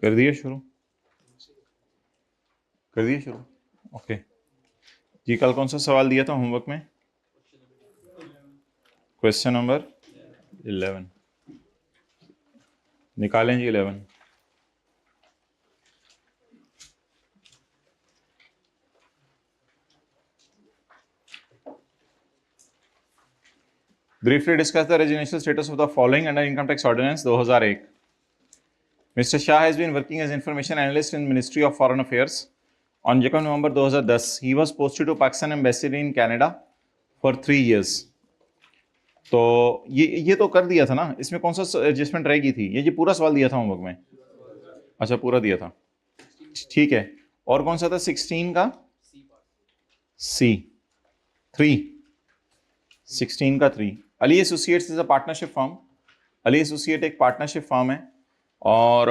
कर दिए शुरू? कर दिए शुरू? ओके जी। कल कौन सा सवाल दिया था होमवर्क में? क्वेश्चन नंबर 11 निकालें जी। 11 Briefly discuss the residential status of the following under Income Tax Ordinance 2001. Mr. Shah has been working as information analyst in Ministry of Foreign Affairs. On 2 November 2010, he was posted to Pakistan Embassy in Canada for 3 years. तो ये तो कर दिया था ना, इसमें कौन सा एडजस्टमेंट रहेगी थी? ये पूरा सवाल दिया था होमवर्क में? अच्छा पूरा दिया था, ठीक है। और कौन सा था 16 का? सी 3, 16 का 3। Ali associates is a partnership firm. Ali associate एक पार्टनरशिप फर्म है और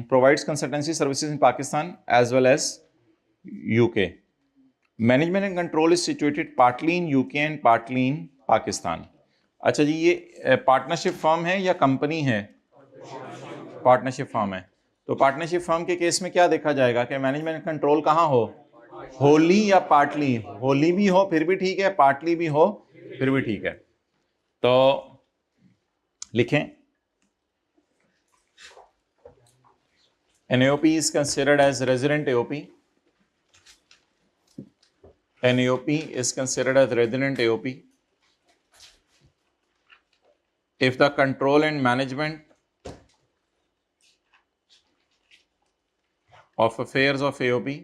provides consultancy services in Pakistan as well as UK. Management and control is situated partly in UK and partly in Pakistan. अच्छा जी, ये पार्टनरशिप फर्म है या कंपनी है? पार्टनरशिप फर्म है। तो पार्टनरशिप फर्म के केस में क्या देखा जाएगा कि मैनेजमेंट कंट्रोल कहाँ हो? होली या पार्टली? होली भी हो फिर भी ठीक है, पार्टली भी हो फिर भी ठीक है। तो लिखें, an AOP is considered as resident AOP. An AOP is considered as resident AOP if the control and management of affairs of AOP,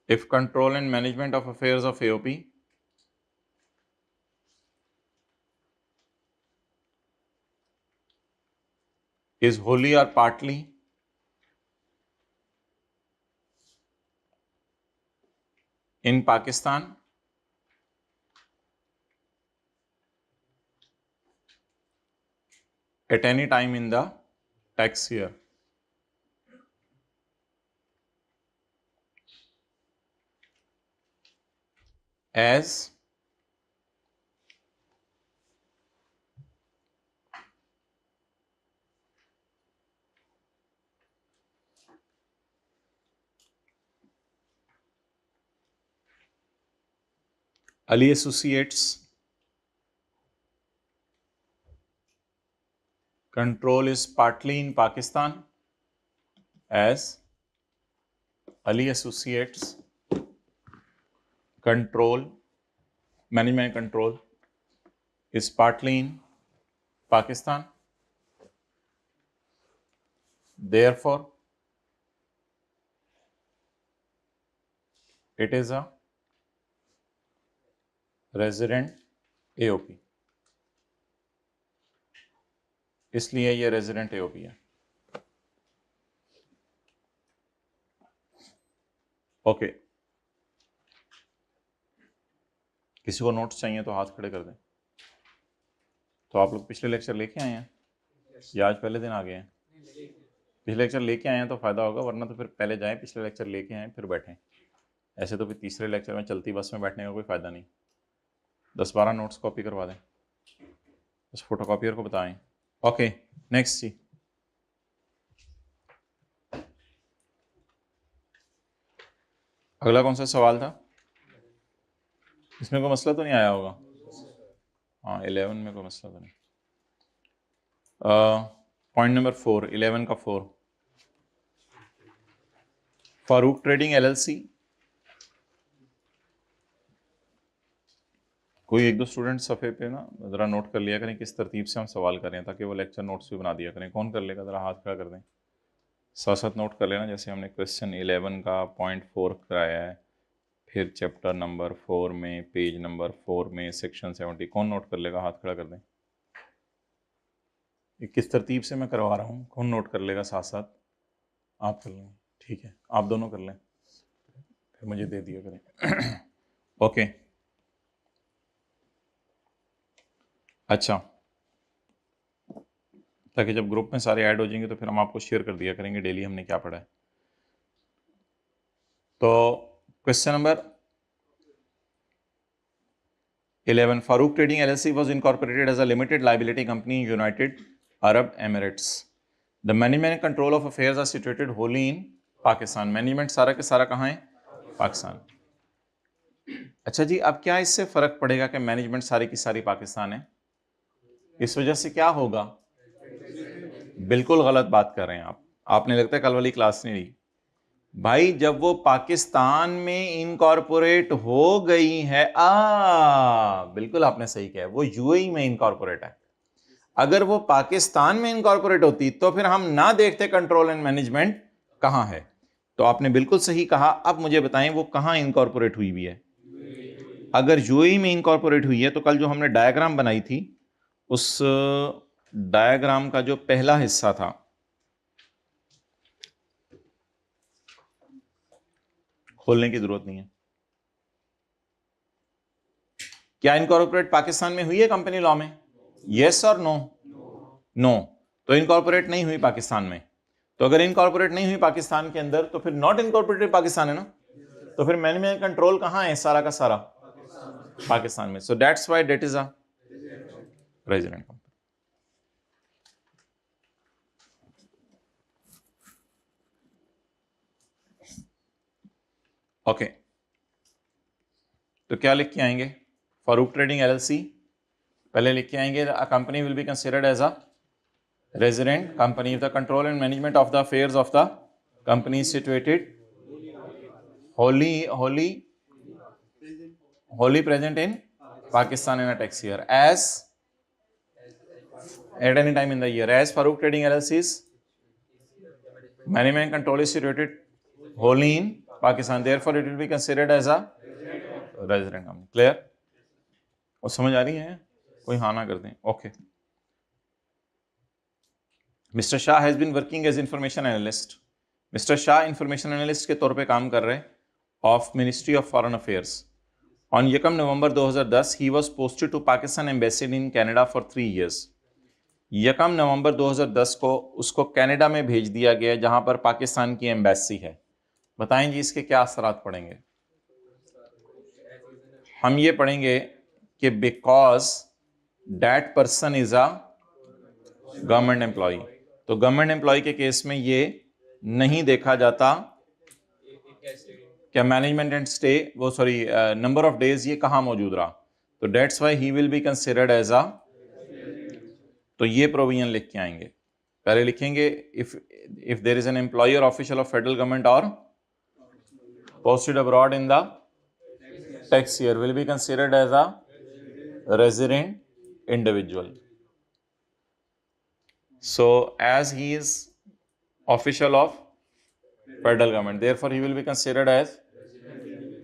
if control and management of affairs of AOP is wholly or partly in Pakistan at any time in the tax year, as Ali Associates control is partly in Pakistan, as Ali Associates control, management control is partly in Pakistan. Therefore, it is a resident AOP. इसलिए ये resident AOP है। Okay, किसी को notes चाहिए तो हाथ खड़े कर दें। तो आप लोग पिछले लेक्चर लेके आए हैं या आज पहले दिन आ गए हैं? पिछले लेक्चर लेके आए हैं तो फ़ायदा होगा, वरना तो फिर पहले जाएं पिछले लेक्चर लेके आए फिर बैठें। ऐसे तो फिर तीसरे लेक्चर में चलती बस में बैठने का कोई फ़ायदा नहीं। 10-12 नोट्स कॉपी करवा दें, उस फोटोकॉपियर को बताएं। ओके नेक्स्ट जी। अगला कौन सा सवाल था? इसमें कोई मसला तो नहीं आया होगा? हाँ 11 में कोई मसला तो नहीं। पॉइंट नंबर 4, 11 का 4, फारूक ट्रेडिंग LLC। कोई एक दो स्टूडेंट सफ़े पे ना ज़रा नोट कर लिया करें किस तरतीब से हम सवाल कर रहे हैं, ताकि वो लेक्चर नोट्स भी बना दिया करें। कौन कर लेगा? ज़रा हाथ खड़ा कर दें, साथ साथ नोट कर लेना। जैसे हमने क्वेश्चन 11 का पॉइंट 4 कराया है, फिर चैप्टर नंबर 4 में पेज नंबर 4 में सेक्शन 70। कौन नोट कर लेगा? हाथ खड़ा कर दें। ये किस तरतीब से मैं करवा रहा हूँ, कौन नोट कर लेगा? साथ साथ आप कर लेंगे, ठीक है? आप दोनों कर लें, फिर मुझे दे दिया करें। ओके अच्छा, ताकि जब ग्रुप में सारे ऐड हो जाएंगे तो फिर हम आपको शेयर कर दिया करेंगे डेली हमने क्या पढ़ा है। तो question number 11, Farouk Trading LLC was incorporated as a limited liability company in United Arab emirates. The management control of affairs are situated wholly in Pakistan. Management सारा के सारा कहाँ है? पाकिस्तान। अच्छा जी, अब क्या इससे फर्क पड़ेगा कि मैनेजमेंट सारी की सारी पाकिस्तान है? इस वजह से क्या होगा? बिल्कुल गलत बात कर रहे हैं आप। आपने लगता है कल वाली क्लास नहीं ली। भाई जब वो पाकिस्तान में इनकॉर्पोरेट हो गई है, बिल्कुल आपने सही किया, वो यूएई में इनकॉर्पोरेट है। अगर वो पाकिस्तान में इनकॉर्पोरेट होती तो फिर हम ना देखते कंट्रोल एंड मैनेजमेंट कहां है। तो आपने बिल्कुल सही कहा। अब मुझे बताएं वो कहां इनकॉर्पोरेट हुई भी है। अगर यूएई में इनकॉर्पोरेट हुई है तो कल जो हमने डायग्राम बनाई थी, उस डायग्राम का जो पहला हिस्सा था, खोलने की जरूरत नहीं है। क्या इनकॉर्पोरेट पाकिस्तान में हुई है कंपनी लॉ में? यस और नो? नो। तो इनकॉर्पोरेट नहीं हुई पाकिस्तान में। तो अगर इनकॉर्पोरेट नहीं हुई पाकिस्तान के अंदर तो फिर नॉट इनकॉर्पोरेटेड पाकिस्तान है ना। तो फिर मैनेजमेंट कंट्रोल कहां है? सारा का सारा पाकिस्तान में। So that's why that is a resident company. Okay, तो क्या लिख के आएंगे? फारूक ट्रेडिंग एलएलसी पहले लिख के आएंगे, a company will be considered as a resident company if the control and management of the affairs of the company is situated wholly present in Pakistan in a tax year as at any time in the year, as Farooq Trading LLC's management control is situated wholly in Pakistan, therefore it will be considered as a resident company. Clear? और समझ आ रही है? कोई हाँ ना कर दें। Okay. Mister Shah has been working as information analyst. Mister Shah information analyst के तौर पे काम कर रहे हैं of ministry of foreign affairs. On 1 November 2010 he was posted to Pakistan embassy in Canada for 3 years. 1 November 2010 को उसको कनाडा में भेज दिया गया जहां पर पाकिस्तान की एम्बेसी है। बताएं जी इसके क्या असरात पड़ेंगे? हम ये पढ़ेंगे कि because that person is a government employ. तो गवर्नमेंट एम्प्लॉय के केस में ये नहीं देखा जाता क्या मैनेजमेंट एंड स्टे, वो सॉरी नंबर ऑफ डेज ये कहां मौजूद रहा। तो that's why he will be considered as a, तो ये प्रोविजन लिख के आएंगे। पहले लिखेंगे if there is an employ और ऑफिशियल ऑफ फेडरल गवर्नमेंट और posted abroad in the tax year will be considered as a resident individual. So as he is official of federal government therefore he will be considered as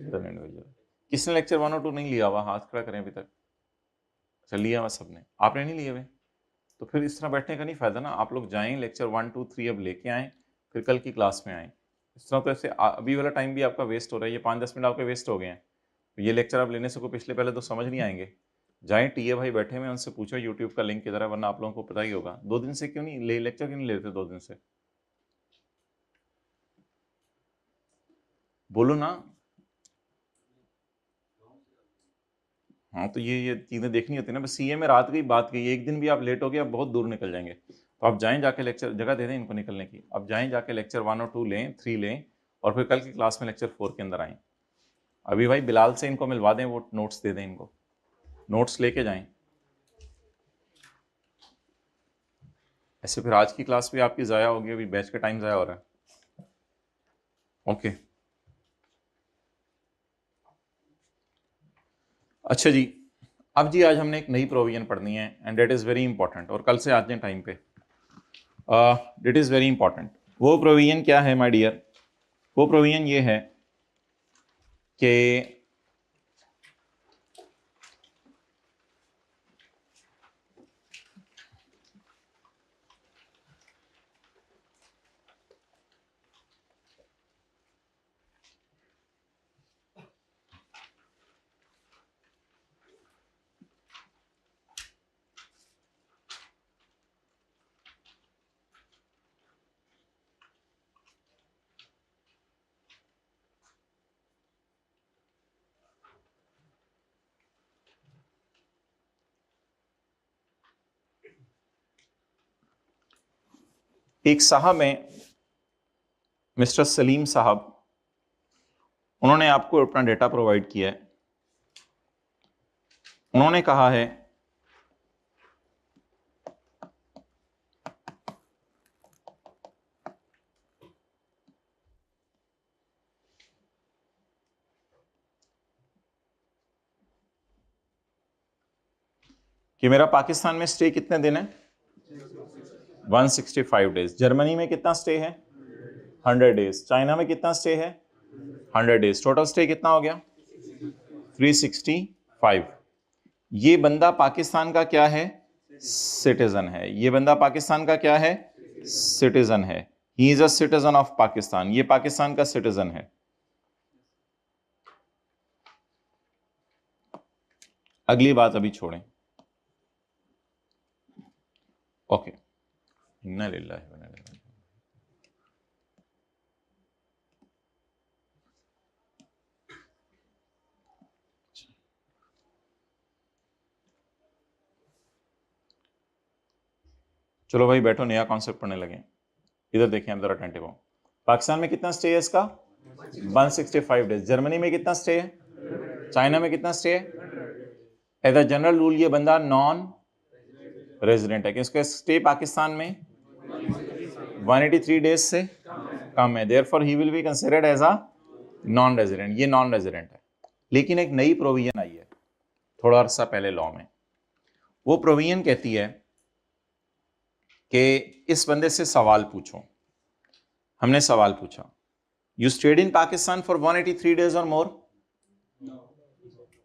individual. किसने lecture 1 और 2 नहीं लिया हुआ? हाथ खड़ा करें अभी तक। अच्छा लिया हुआ सबने, आपने नहीं लिए हुए? तो फिर इस तरह बैठने का नहीं फायदा ना। आप लोग जाएं लेक्चर 1 2 3 अब लेके आएँ, फिर कल की क्लास में आएँ। इस तरह तो ऐसे अभी वाला टाइम भी आपका वेस्ट हो रहा है। ये 5-10 मिनट आपके वेस्ट हो गए हैं। तो ये लेक्चर आप लेने से कोई पिछले पहले तो समझ नहीं आएंगे। जाएं, टीए भाई बैठे हुए उनसे पूछो यूट्यूब का लिंक किधर है, वरना आप लोगों को पता ही होगा। 2 दिन से क्यों नहीं ले लेक्चर, क्यों नहीं लेते 2 दिन से? बोलो ना। हाँ तो ये चीज़ें देखनी होती है ना। बस सीए में रात गई बात गई, एक दिन भी आप लेट हो गए आप बहुत दूर निकल जाएंगे। तो आप जाएं जाके लेक्चर, जगह दे दें इनको निकलने की, आप जाएं जाके लेक्चर 1 और 2 लें, 3 लें, और फिर कल की क्लास में लेक्चर 4 के अंदर आएँ। अभी भाई बिलाल से इनको मिलवा दें, वो नोट्स दे दें इनको, नोट्स लेके जाएं। ऐसे फिर आज की क्लास भी आपकी ज़ाया होगी, अभी बैच का टाइम ज़ाया हो रहा है। ओके अच्छा जी, अब जी आज हमने एक नई प्रोविजन पढ़नी है and that is very important, और कल से आज जाए टाइम पे। That is very important. वो प्रोविजन क्या है माय डियर? वो प्रोविजन ये है कि एक साहब हैं मिस्टर सलीम साहब, उन्होंने आपको अपना डेटा प्रोवाइड किया है। उन्होंने कहा है कि मेरा पाकिस्तान में स्टे कितने दिन है? 165 डेज। जर्मनी में कितना स्टे है? 100 डेज। चाइना में कितना स्टे है? 100 डेज। टोटल स्टे कितना हो गया? 365। ये बंदा पाकिस्तान का क्या है? सिटीजन है। ये बंदा पाकिस्तान का क्या है? सिटीजन है। He is a citizen of Pakistan. ये पाकिस्तान का सिटीजन है। अगली बात अभी छोड़ें। ओके, इन्ना लिल्लाहि व इन्ना इलैहि राजिऊन। चलो भाई बैठो, नया कॉन्सेप्ट पढ़ने लगे। इधर देखिए आप जरा अटेंटिव हो। पाकिस्तान में कितना स्टे है इसका? 165 डेज। जर्मनी में कितना स्टे है? चाइना में कितना स्टे है? एज अ जनरल रूल ये बंदा नॉन रेजिडेंट है कि इसका स्टे पाकिस्तान में 183 डेज से कम है। Therefore he will be considered as a non resident. ये नॉन रेजिडेंट है। लेकिन एक नई प्रोविजन आई है थोड़ा अरसा पहले लॉ में। वो प्रोविजन कहती है कि इस बंदे से सवाल पूछो। हमने सवाल पूछा, you stayed in Pakistan for 183 days और मोर?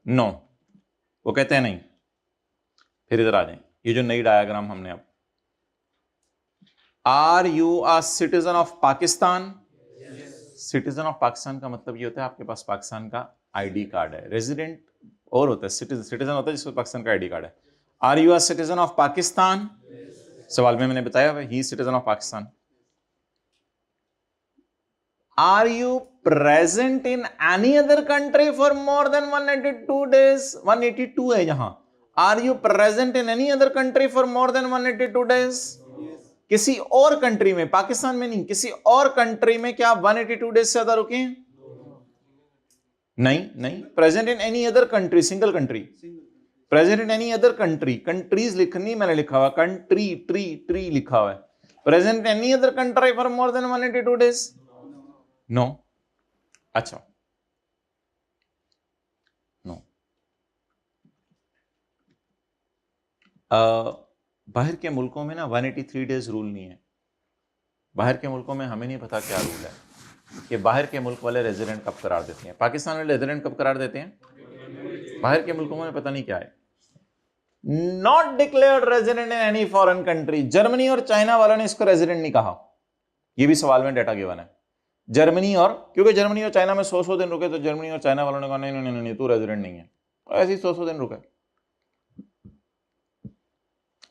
नो। वो कहते हैं नहीं। फिर इधर आ जाए, ये जो नई डायग्राम हमने अब, are you a citizen of Pakistan? Citizen of Pakistan का मतलब ये होता है आपके पास पाकिस्तान का आईडी कार्ड है। रेजिडेंट और होता है, सिटीजन होता है जिसको पाकिस्तान का आईडी कार्ड है। Are you a citizen of Pakistan? सवाल में मैंने बताया ही citizen of Pakistan. Are you present in any other country for more than 182 days? 182 है यहां। Are you present in any other country for more than 182 days? किसी और कंट्री में, पाकिस्तान में नहीं, किसी और कंट्री में क्या आप 182 डेज से ज्यादा रुके हैं? नहीं नहीं। Present in any other country, single country. Present in any other country, countries लिखनी मैंने लिखा हुआ, कंट्री ट्री लिखा हुआ है। Present in any other country for more than 182 days? No. अच्छा, नो। बाहर के मुल्कों में ना 183 डेज रूल नहीं है। बाहर के मुल्कों में हमें नहीं पता क्या रूल है कि बाहर के मुल्क वाले रेजिडेंट कब करार देते हैं। पाकिस्तान वाले रेजिडेंट कब करार देते हैं? बाहर के मुल्कों में पता नहीं क्या है। Not declared resident in any foreign country. Germany और चाइना वालों ने इसको रेजिडेंट नहीं कहा। ये भी सवाल में डाटा गिवन है। जर्मनी और, क्योंकि जर्मनी और चाइना में 100 दिन रुके, तो जर्मनी और चाइना वालों ने कहा नहीं नहीं नहीं नहीं, तू रेजिडेंट नहीं है। ऐसे ही 100 दिन रुके।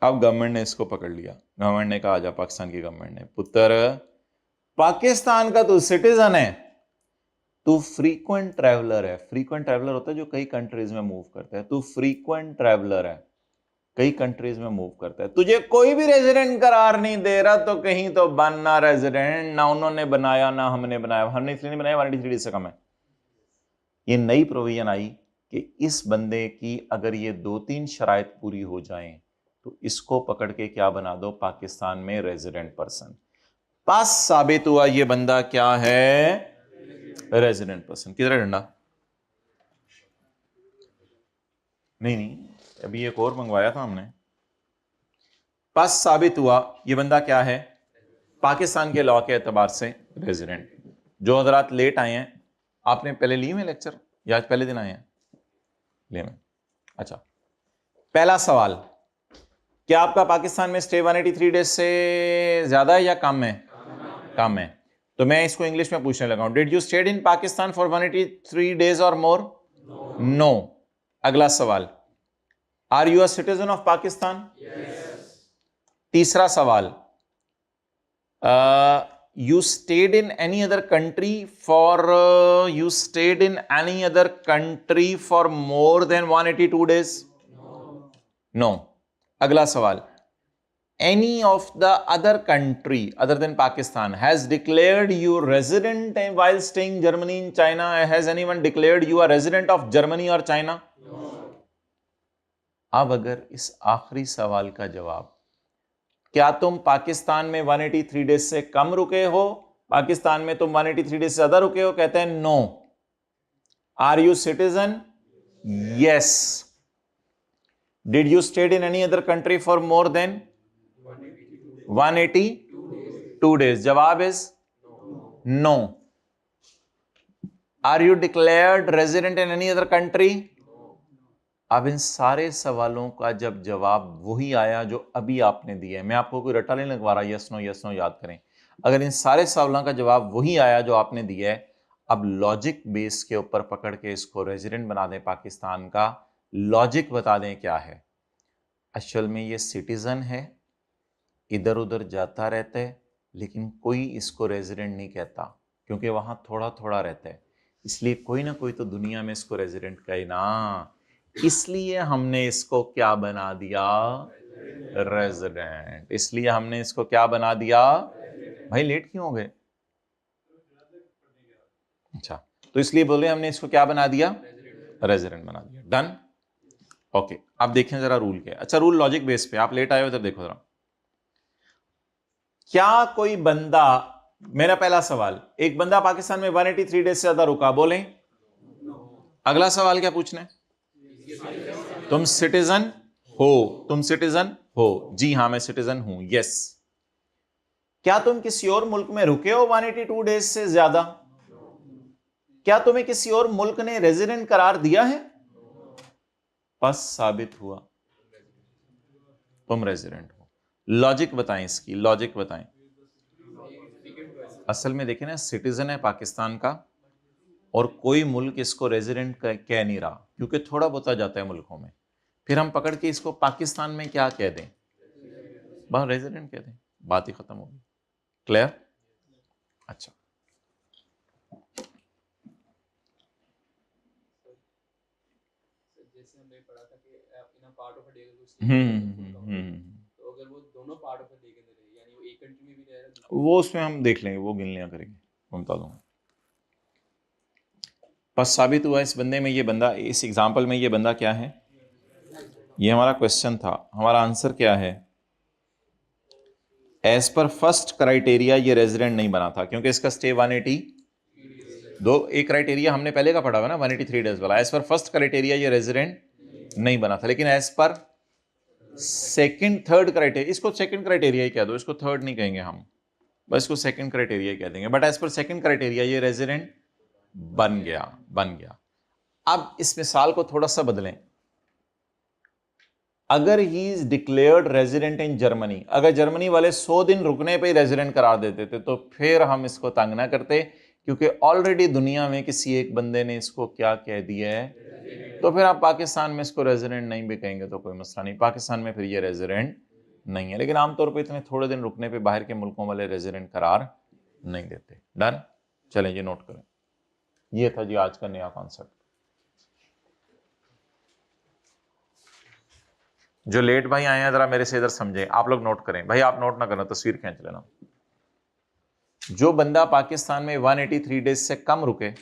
अब गवर्नमेंट ने इसको पकड़ लिया। गवर्नमेंट ने कहा, जा पाकिस्तान की गवर्नमेंट ने, पुत्र पाकिस्तान का तू सिटीजन है, तू फ्रीक्वेंट ट्रैवलर है। फ्रीक्वेंट ट्रैवलर होता है जो कई कंट्रीज में मूव करता है। तू फ्रीक्वेंट ट्रैवलर है, कई कंट्रीज में मूव करता है। तुझे कोई भी रेजिडेंट करार नहीं दे रहा, तो कहीं तो बनना रेजिडेंट। ना उन्होंने बनाया ना हमने बनाया। हमने इसलिए नहीं बनाया 183 डेज से कम है। ये नई प्रोविजन आई कि इस बंदे की अगर ये 2-3 शराइत पूरी हो जाएं तो इसको पकड़ के क्या बना दो, पाकिस्तान में रेजिडेंट पर्सन। पास साबित हुआ ये बंदा क्या है? Resident person. किधर डंडा? नहीं, अभी एक और मंगवाया था हमने। पास साबित हुआ ये बंदा क्या है? पाकिस्तान के लॉ के एतबार से रेजिडेंट। जो हजरात लेट आए हैं, आपने पहले लिए में लेक्चर या आज पहले दिन आए हैं? ले में। अच्छा, पहला सवाल, क्या आपका पाकिस्तान में स्टे 183 डेज से ज्यादा है या कम है? कम है। तो मैं इसको इंग्लिश में पूछने लगा हूं, did you stayed in Pakistan for 183 days और मोर? नो। अगला सवाल, are you a citizen of Pakistan? तीसरा सवाल, you stayed in any other country for more than 182 days? No. अगला सवाल, any of the other country other than Pakistan has declared you resident while staying Germany in China? Has anyone declared you a resident of Germany or China? No. अब अगर इस आखिरी सवाल का जवाब, क्या तुम पाकिस्तान में 183 डेज से कम रुके हो, पाकिस्तान में तुम 183 डेज से ज्यादा रुके हो, कहते हैं no. Are you citizen? Yes. Did you stayed in any other country for more than 182 days? जवाब is no. Are you declared resident in any other country? अब इन सारे सवालों का जब जवाब वही आया जो अभी आपने दिया है, मैं आपको कोई रट्टा नहीं लगवा रहा, यस नो याद करें. अगर इन सारे सवालों का जवाब वही आया जो आपने दिया है, अब लॉजिक बेस के ऊपर पकड़ के इसको रेजिडेंट बना दें पाकिस्तान का. लॉजिक बता दें क्या है. असल में ये सिटीजन है, इधर उधर जाता रहता है, लेकिन कोई इसको रेजिडेंट नहीं कहता क्योंकि वहां थोड़ा थोड़ा रहता है. इसलिए कोई ना कोई तो दुनिया में इसको रेजिडेंट कहे ना. इसलिए हमने इसको क्या बना दिया? रेजिडेंट. इसलिए हमने इसको क्या बना दिया? भाई लेट क्यों हो गए? अच्छा, तो इसलिए बोले हमने इसको क्या बना दिया? रेजिडेंट बना दिया. डन. ओके, अब देखें जरा रूल क्या है. अच्छा, रूल लॉजिक बेस पे. आप लेट आए हो, इधर देखो जरा. क्या कोई बंदा, मेरा पहला सवाल, एक बंदा पाकिस्तान में 183 डेज से ज्यादा रुका? बोलें. अगला सवाल क्या पूछना है? तुम सिटीजन हो? तुम सिटीजन हो? जी हां, मैं सिटीजन हूं. यस. क्या तुम किसी और मुल्क में रुके हो 182 डेज से ज्यादा? क्या तुम्हें किसी और मुल्क ने रेजिडेंट करार दिया है? बस साबित हुआ तुम रेजिडेंट हो. लॉजिक बताएं इसकी, लॉजिक बताएं. असल में देखें ना, सिटीजन है पाकिस्तान का और कोई मुल्क इसको रेजिडेंट कह नहीं रहा क्योंकि थोड़ा बहुत आ जाता है मुल्कों में. फिर हम पकड़ के इसको पाकिस्तान में क्या कह दें? बस रेजिडेंट कह दें, बात ही खत्म होगी. क्लियर? अच्छा, जैसे हमने पढ़ा था कि in a part of a day तो अगर वो दोनों पार्ट ऑफ अ डे के अंदर है, यानी वो एक कंट्री में भी रह रहा है, वो उसमें हम देख लेंगे, वो गिन लिया करेंगे, मैं बता दूंगा. बस साबित हुआ इस बंदे में, ये बंदा, इस एग्जाम्पल में ये बंदा क्या है? ये हमारा क्वेश्चन था. हमारा आंसर क्या है? एज पर फर्स्ट क्राइटेरिया ये रेजिडेंट नहीं बना था क्योंकि इसका स्टे 180 दो. एक क्राइटेरिया हमने पहले का पढ़ा हुआ ना, 183 डेज वाला. एज पर फर्स्ट क्राइटेरिया ये रेजिडेंट नहीं बना था. लेकिन as per second third criteria, इसको सेकंड क्राइटेरिया ही कह दो, इसको थर्ड नहीं कहेंगे हम, बस इसको सेकंड क्राइटेरिया ही कह देंगे. But as per second criteria ये रेजिडेंट बन गया, बन गया. अब इस मिसाल को थोड़ा सा बदलें. अगर he is declared resident in Germany, अगर जर्मनी वाले 100 दिन रुकने पे ही रेजिडेंट करार देते थे तो फिर हम इसको तंग ना करते, क्योंकि ऑलरेडी दुनिया में किसी एक बंदे ने इसको क्या कह दिया है. तो फिर आप पाकिस्तान में इसको रेजिडेंट नहीं भी कहेंगे तो कोई मसला नहीं, पाकिस्तान में फिर ये रेजिडेंट नहीं है. लेकिन आमतौर पर इतने थोड़े दिन रुकने पे बाहर के मुल्कों वाले रेजिडेंट करार नहीं देते. डन. चलें, ये नोट करें. ये था जी आज का नया कॉन्सेप्ट. जो लेट भाई आए हैं जरा मेरे से इधर समझे, आप लोग नोट करें. भाई आप नोट ना करना, तस्वीर खींच लेना. जो बंदा पाकिस्तान में 183 डेज से कम रुके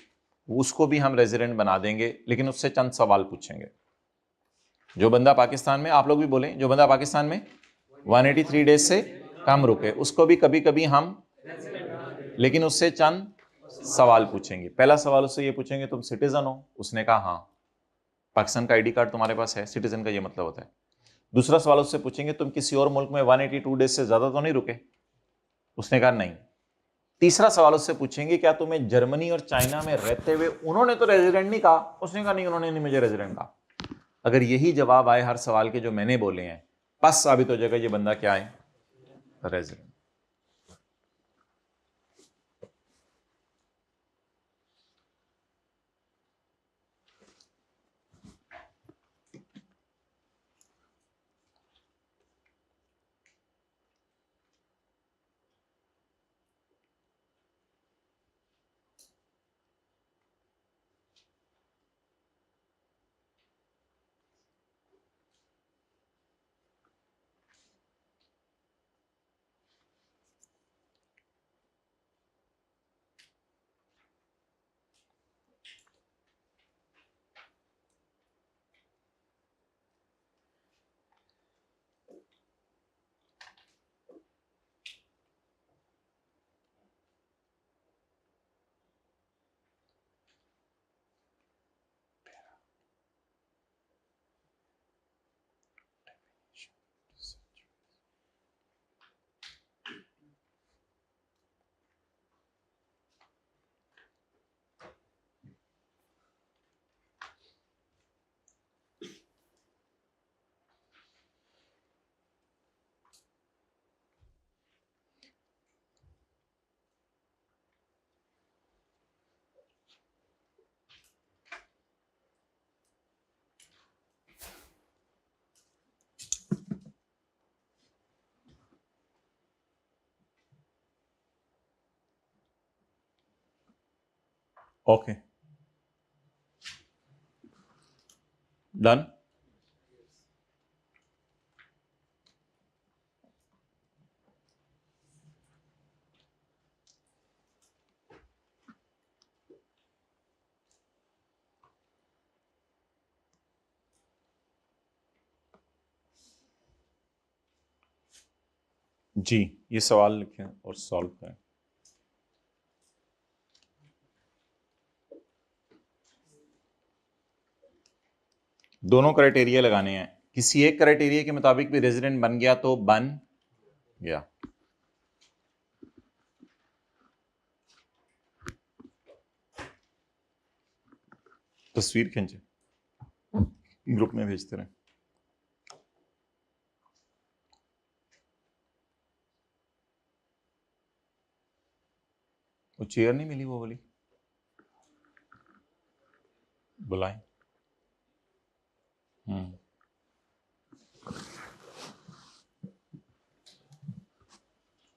उसको भी हम रेजिडेंट बना देंगे, लेकिन उससे चंद सवाल पूछेंगे. जो बंदा पाकिस्तान में, आप लोग भी बोलें, जो बंदा पाकिस्तान में 183 डेज से कम रुके उसको भी कभी कभी हम, लेकिन उससे चंद सवाल पूछेंगे. पहला सवाल उससे ये पूछेंगे, तुम सिटीजन हो? उसने कहा हाँ. पाकिस्तान का आईडी कार्ड तुम्हारे पास है, सिटीजन का ये मतलब होता है. दूसरा सवाल उससे पूछेंगे, तुम किसी और मुल्क में 182 डेज से ज्यादा तो नहीं रुके? उसने कहा नहीं. तीसरा सवाल उससे पूछेंगे, क्या तुम्हें जर्मनी और चाइना में रहते हुए उन्होंने तो रेजिडेंट नहीं कहा? उसने कहा नहीं, उन्होंने नहीं मुझे रेजिडेंट कहा. अगर यही जवाब आए हर सवाल के जो मैंने बोले हैं, बस साबित हो जाएगा ये बंदा क्या है? रेजिडेंट. Okay, done. जी, ये सवाल लिखें और सॉल्व करें। दोनों क्राइटेरिया लगाने हैं, किसी एक क्राइटेरिया के मुताबिक भी रेजिडेंट बन गया तो बन गया। तस्वीर खींचे, ग्रुप में भेजते रहे। वो चेयर नहीं मिली वो वाली, बुलाएं।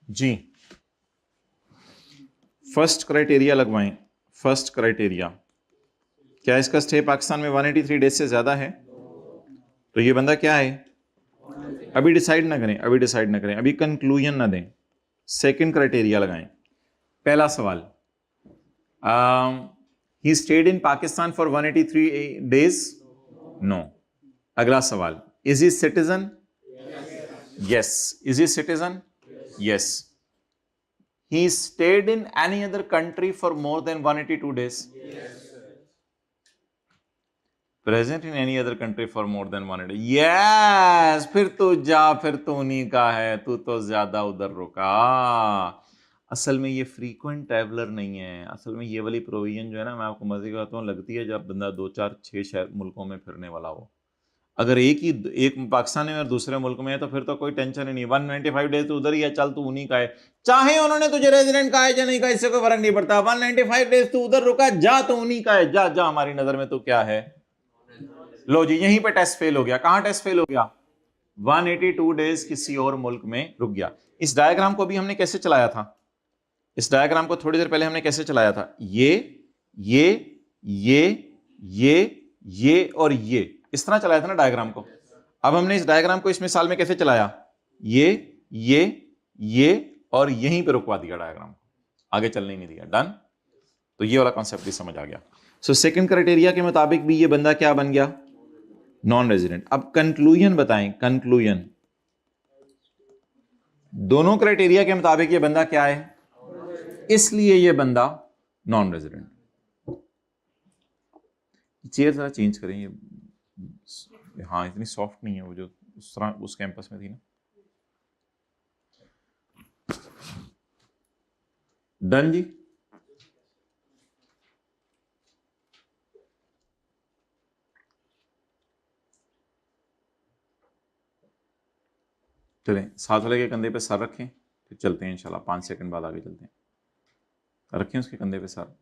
जी, फर्स्ट क्राइटेरिया लगवाएं। फर्स्ट क्राइटेरिया क्या इसका स्टे पाकिस्तान में 183 डेज से ज्यादा है? तो ये बंदा क्या है? अभी डिसाइड ना करें, अभी डिसाइड ना करें, अभी कंक्लूजन ना दें, सेकंड क्राइटेरिया लगाएं। पहला सवाल, he stayed in Pakistan for 183 days? No. अगला सवाल, is he citizen? Yes. Is he citizen? Yes. He stayed in any other country for more than 182 days? Yes. Present in any other country for more than 180? Yes. फिर तो जा, फिर तो उन्हीं का है, तू तो ज्यादा उधर रुका। असल में ये फ्रीक्वेंट ट्रैवलर नहीं है। असल में ये वाली प्रोविजन जो है ना, मैं आपको मजे की बात लगती है जब बंदा 2 4 6 मुल्कों में फिरने वाला हो। अगर एक पाकिस्तान में और दूसरे मुल्क में है तो फिर तो कोई टेंशन ही नहीं। 195 डेज तो उधर ही है, चल तू उन्हीं का है, चाहे उन्होंने तुझे रेजिडेंट कहा है या नहीं कहा, इससे कोई फर्क नहीं पड़ता। 195 डेज तू उधर रुका, जा तो उन्हीं का है, जा जा, हमारी नजर में तो क्या है। लो जी, यहीं पे टेस्ट फेल हो गया। कहां टेस्ट फेल हो गया? 182 डेज किसी और मुल्क में रुक गया। इस डायग्राम को भी हमने कैसे चलाया था? इस डायग्राम को थोड़ी देर पहले हमने कैसे चलाया था? ये ये ये ये ये और ये, इस तरह चलाया था ना डायग्राम को। अब हमने इस डायग्राम को इस मिसाल में कैसे चलाया? ये और यहीं पे रुकवा दिया डायग्राम को, आगे चलने नहीं दिया। डन। तो ये वाला कॉन्सेप्ट भी समझ आ गया। सो सेकंड क्राइटेरिया के मुताबिक भी ये बंदा क्या बन गया? Non resident. अब कंक्लूजन बताएं, कंक्लूजन। दोनों क्राइटेरिया के मुताबिक ये बंदा क्या है, इसलिए ये बंदा नॉन रेजिडेंट। चेयर जरा चेंज करें, ये हाँ इतनी सॉफ्ट नहीं है वो जो उस तरह उस कैंपस में थी ना। डन जी। चलें, साथ वाले के कंधे पे सर रखें, फिर चलते हैं इंशाल्लाह। 5 सेकंड बाद आगे चलते हैं। रखें उसके कंधे पे सर।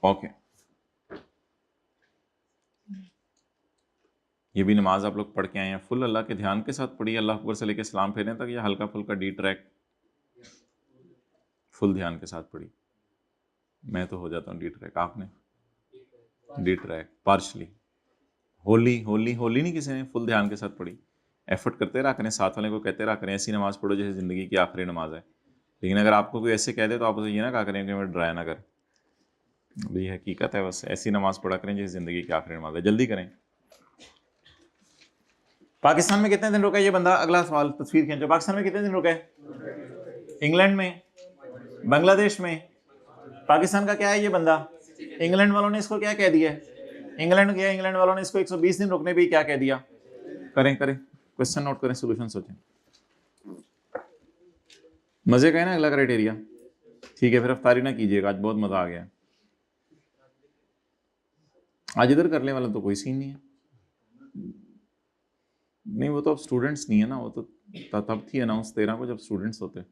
ओके। ये भी नमाज आप लोग पढ़ के आए हैं, फुल अल्लाह के ध्यान के साथ पढ़िए। अल्लाह अकबर से लेके सलाम फेरने तक या हल्का फुल्का डी ट्रैक, फुल ध्यान के साथ पढ़ी। मैं तो हो जाता हूँ डी ट्रैक, आपने D track partially. Holi Holi Holi नहीं, किसी ने फुल ध्यान के साथ पढ़ी। एफर्ट करते रहा करें, साथ वाले को कहते रहा करें ऐसी नमाज पढ़ो जैसे ज़िंदगी की आखिरी नमाज है। लेकिन अगर आपको कोई ऐसे कह दे तो आप उसे ये ना कहा करें कि मैं डराया ना करें, ये हकीकत है। बस ऐसी नमाज पढ़ा करें जैसे ज़िंदगी की आखिरी नमाज है। जल्दी करें। पाकिस्तान में कितने दिन रुका ये बंदा? अगला सवाल, तस्वीर खींचो। पाकिस्तान में कितने दिन रुका है? इंग्लैंड में, बांग्लादेश में। पाकिस्तान का क्या है ये बंदा? इंग्लैंड वालों ने इसको क्या कह दिया? इंग्लैंड गया, इंग्लैंड वालों ने इसको 120 दिन रुकने भी क्या कह दिया? करें करें, क्वेश्चन नोट करें, सोल्यूशन सोचें। मजे का है ना अगला क्राइटेरिया? ठीक है, फिर अफ्तारी ना कीजिएगा, आज बहुत मजा आ गया। आज इधर करने वाला तो कोई सीन नहीं है। नहीं, वो तो अब स्टूडेंट्स नहीं है ना, वो तो तब थी अनाउंस 13 को जब स्टूडेंट्स होते।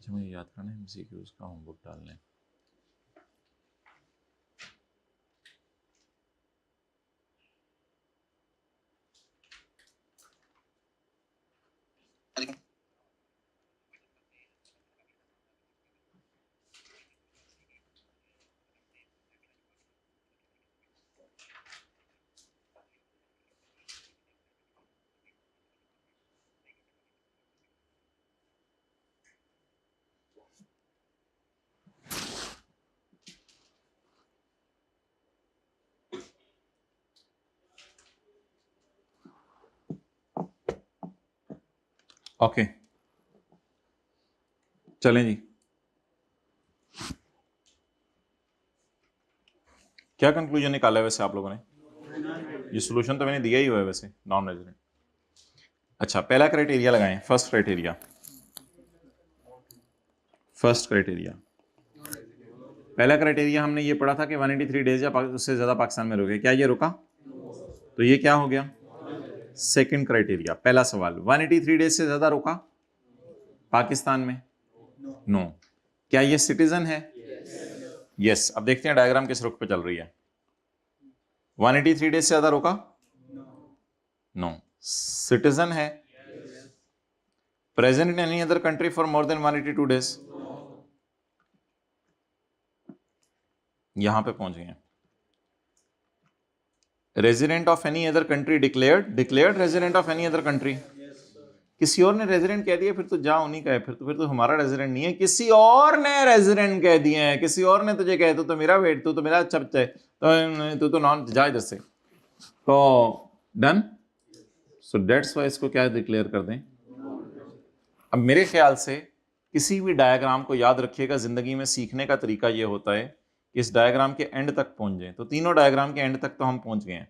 अच्छा मुझे याद करना है MCQs का होमवर्क डालना है। ओके चलें जी, क्या कंक्लूजन निकाला है वैसे आप लोगों ने? ये सोल्यूशन तो मैंने दिया ही हुआ है वैसे, नॉन रेजिडेंट। अच्छा पहला क्राइटेरिया लगाएं, फर्स्ट क्राइटेरिया। पहला क्राइटेरिया हमने ये पढ़ा था कि 183 डेज या उससे ज़्यादा पाकिस्तान में रुके, क्या ये रुका? तो ये क्या हो गया? Second criteria. पहला सवाल, 183 डेज से ज़्यादा रुका पाकिस्तान में? नो। क्या ये सिटीजन है? यस। अब देखते हैं डायग्राम किस रुख पे चल रही है। 183 डेज से ज़्यादा रुका? नो। सिटीजन है? Present in any other country for more than 182 days? यहां पे पहुंच गए। Resident of any other country declared resident of any other country. किसी और ने रेजिडेंट कह दिया फिर तो जा उन्हीं का है, फिर तो हमारा रेजिडेंट नहीं है, किसी और ने रेजिडेंट कह दिए हैं, किसी और ने तुझे कहे तो मेरा वेट, तू तो मेरा अच्छा बच्चा है, तू तो नॉन, जा इधर से। तो डन। सो डेट्स वाई इसको क्या डिक्लेयर कर दें। अब मेरे ख्याल से किसी भी डायग्राम को याद रखिएगा, जिंदगी में सीखने का तरीका ये होता है कि इस डायग्राम के एंड तक पहुंच जाए। तो तीनों डायग्राम के एंड तक तो हम पहुंच गए हैं,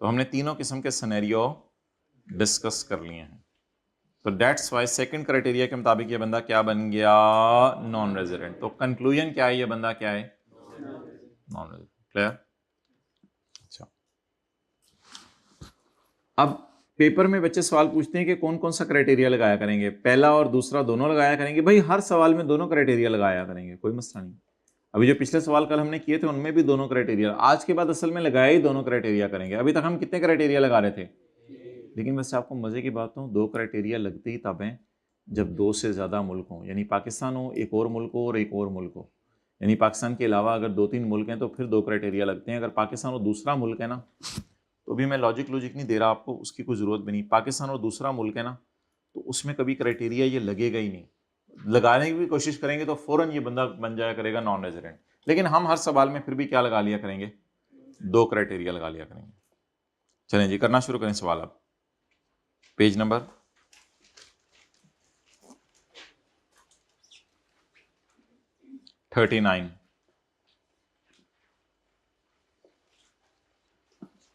तो हमने तीनों किस्म के सिनेरियो डिस्कस कर लिए हैं। तो डेट्स वाई सेकंड क्राइटेरिया के मुताबिक ये बंदा क्या बन गया? Non resident. तो कंक्लूजन क्या है, ये बंदा क्या है? Non resident. क्लियर? अच्छा, अब पेपर में बच्चे सवाल पूछते हैं कि कौन कौन सा क्राइटेरिया लगाया करेंगे। पहला और दूसरा दोनों लगाया करेंगे। भाई हर सवाल में दोनों क्राइटेरिया लगाया करेंगे, कोई मसला नहीं। अभी जो पिछले सवाल कल हमने किए थे उनमें भी दोनों क्राइटेरिया, आज के बाद असल में लगाया ही दोनों क्राइटेरिया करेंगे। अभी तक हम कितने क्राइटेरिया लगा रहे थे? लेकिन वैसे आपको मजे की बात हो, दो क्राइटेरिया लगते ही तब हैं जब दो से ज़्यादा मुल्क हों, यानी पाकिस्तान हो, एक और मुल्क हो और एक और मुल्क हो। यानी पाकिस्तान के अलावा अगर दो तीन मुल्क हैं तो फिर दो क्राइटेरिया लगते हैं। अगर पाकिस्तान और दूसरा मुल्क है ना, तो भी मैं लॉजिक नहीं दे रहा आपको, उसकी कोई ज़रूरत भी नहीं। पाकिस्तान और दूसरा मुल्क है ना, तो उसमें कभी क्राइटेरिया ये लगेगा ही नहीं। लगाने की भी कोशिश करेंगे तो फ़ौरन ये बंदा बन जाया करेगा नॉन रेजिडेंट। लेकिन हम हर सवाल में फिर भी क्या लगा लिया करेंगे? दो क्राइटेरिया लगा लिया करेंगे। चलें जी, करना शुरू करें सवाल। अब पेज नंबर 39।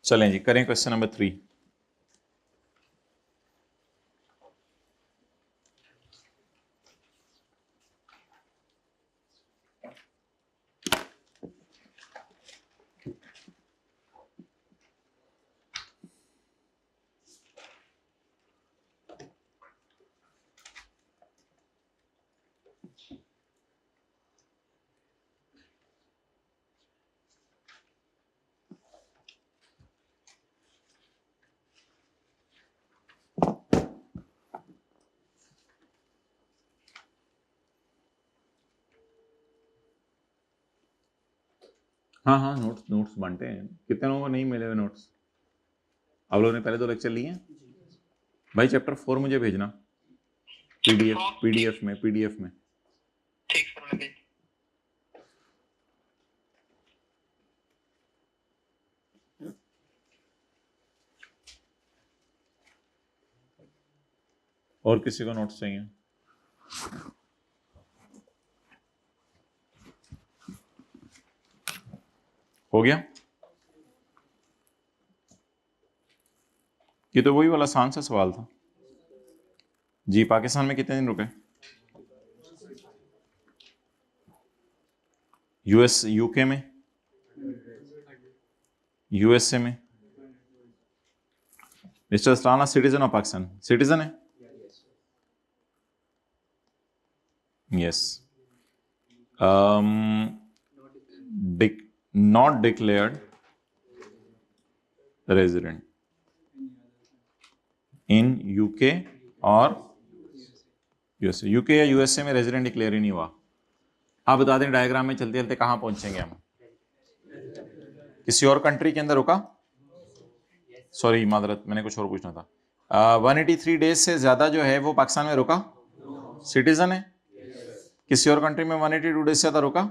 चलें जी, करें क्वेश्चन नंबर 3। हाँ हाँ, नोट्स बांटे हैं। कितने लोगों को नहीं मिले हुए नोट्स? आप लोगों ने पहले दो लेक्चर लिए हैं? भाई चैप्टर 4 मुझे भेजना पीडीएफ में। और किसी को नोट्स चाहिए? हो गया? ये तो वही वाला आसान सा सवाल था जी। पाकिस्तान में कितने दिन रुके? यूके में, यूएसए में। मिस्टर सलाना सिटीजन ऑफ पाकिस्तान, सिटीजन है? Yes. Not declared resident in UK और यूएसए. यूके या यूएसए में रेजिडेंट डिक्लेयर ही नहीं हुआ. आप बता दें डायग्राम में चलते चलते कहां पहुंचेंगे हम. किसी और कंट्री के अंदर रुका. सॉरी मादरत, मैंने कुछ और पूछना था. 183 डेज से ज्यादा जो है वो पाकिस्तान में रुका. सिटीजन है. किसी और कंट्री में 182 डेज से ज्यादा रुका.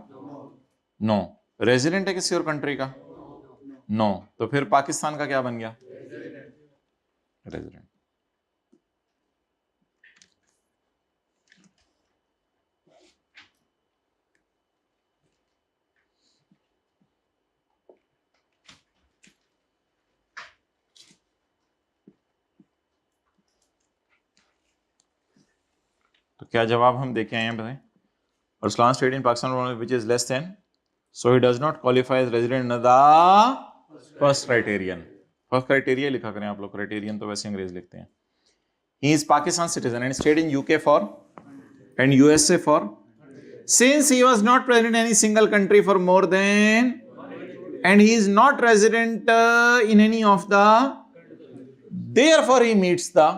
नो. रेजिडेंट है किसी और कंट्री का. नो. तो फिर पाकिस्तान का क्या बन गया. रेजिडेंट. तो क्या जवाब हम देखे आए हैं बताएं. Arslan stayed in Pakistan which is less than, so he does not qualify as resident in the first criterion. First criteria लिखा करें आप लोग. क्राइटेरियन तो वैसे अंग्रेज लिखते हैं. He is Pakistan citizen and stayed in UK for and USA for, since he was not present in any single country for more than, and he is not resident in any of the, therefore he meets the,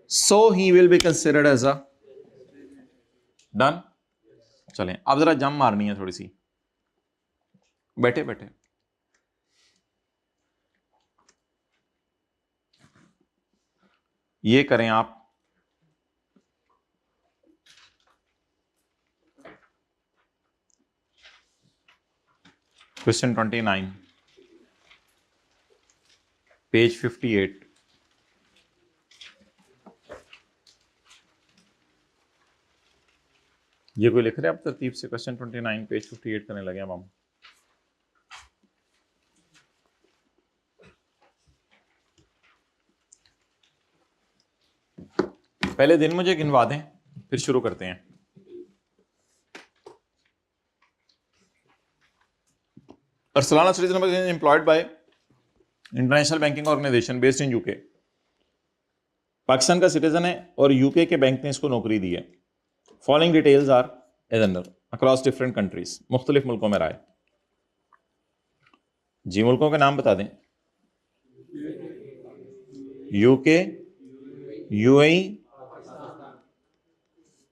so he will be considered as a done. चलें अब जरा जम मारनी है थोड़ी सी. बैठे बैठे ये करें आप. Question 29 page 58. ये कोई लिख रहे हैं आप तरतीब से. क्वेश्चन 29 पेज 58 करने लगे अब हम. पहले दिन मुझे गिनवा दें फिर शुरू करते हैं. Arsalan citizen is employed by international banking organisation based in UK. Pakistan का सिटीजन है और यूके के बैंक ने इसको नौकरी दी है. Following details are as under across different countries. मुख्तलिफ मुल्कों में राय. जी मुल्कों के नाम बता दें. UK, UAE,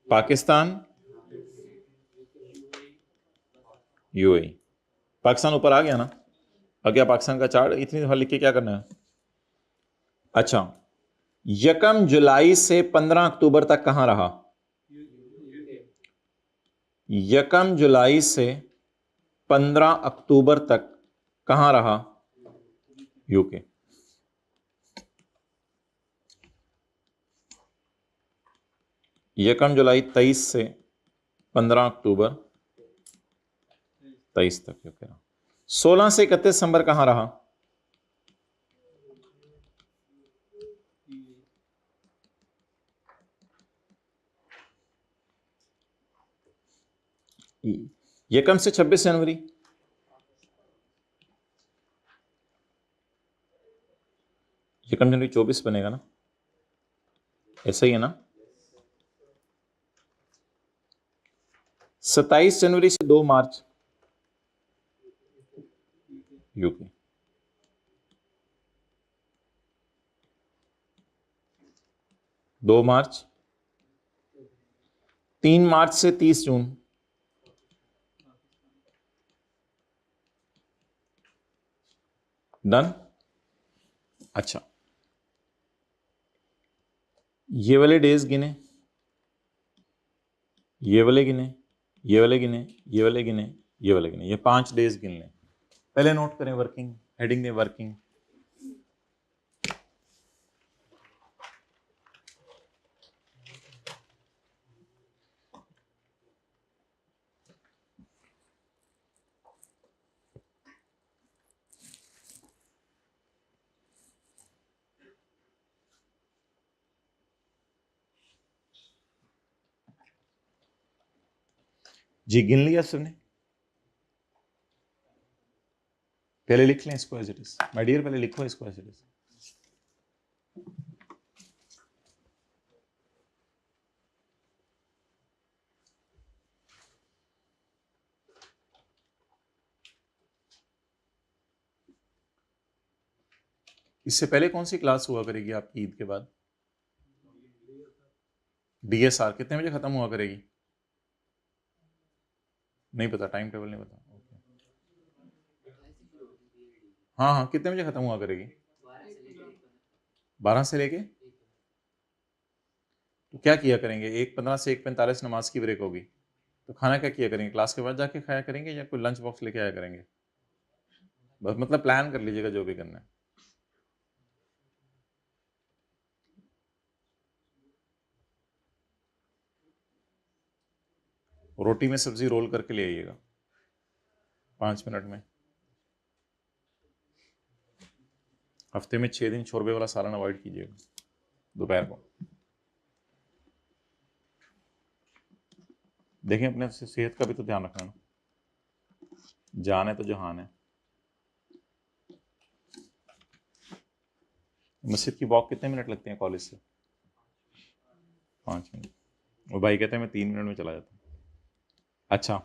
Pakistan, UAE. Pakistan ऊपर आ गया ना. अब क्या पाकिस्तान का चार्ट इतनी दफा लिख के क्या करना है. अच्छा, 1 जुलाई से 15 अक्टूबर तक कहां रहा. 1 जुलाई से 15 अक्टूबर तक कहां रहा. यूके. यकम जुलाई 23 से 15 अक्टूबर 23 तक यूके रहा. 16 से 31 दिसंबर कहां रहा. यकम से 26 जनवरी. यकम जनवरी 24 बनेगा ना. ऐसा ही है ना. 27 जनवरी से 2 मार्च यूके. 2 मार्च. 3 मार्च से 30 जून. डन. अच्छा, ये वाले डेज गिने, ये वाले गिने, ये वाले गिने, ये वाले गिने, ये वाले गिने. ये 5 डेज गिन लें. पहले नोट करें वर्किंग. हेडिंग में वर्किंग. जी गिन लिया सबने. पहले लिख लें इसको as it is. My dear पहले लिखो इसको एज इट इज. इससे पहले कौन सी क्लास हुआ करेगी आपकी ईद के बाद? DSR कितने बजे खत्म हुआ करेगी? नहीं पता, टाइम टेबल नहीं पता। हाँ हाँ, कितने बजे खत्म हुआ करेगी? 12 से लेके तो क्या किया करेंगे? 1:15 से 1:45 नमाज की ब्रेक होगी, तो खाना क्या किया करेंगे? क्लास के बाद जाके खाया करेंगे या कोई लंच बॉक्स लेके आया करेंगे? बस मतलब प्लान कर लीजिएगा जो भी करना है। रोटी में सब्जी रोल करके ले आइएगा 5 मिनट में। हफ्ते में 6 दिन शोरबे वाला सालन अवॉइड कीजिएगा दोपहर को। देखें, अपने सेहत का भी तो ध्यान रखना ना, जान है तो जहान है। मस्जिद की वॉक कितने मिनट लगते हैं कॉलेज से? 5 मिनट। वो भाई कहते हैं मैं 3 मिनट में चला जाता हूँ। अच्छा,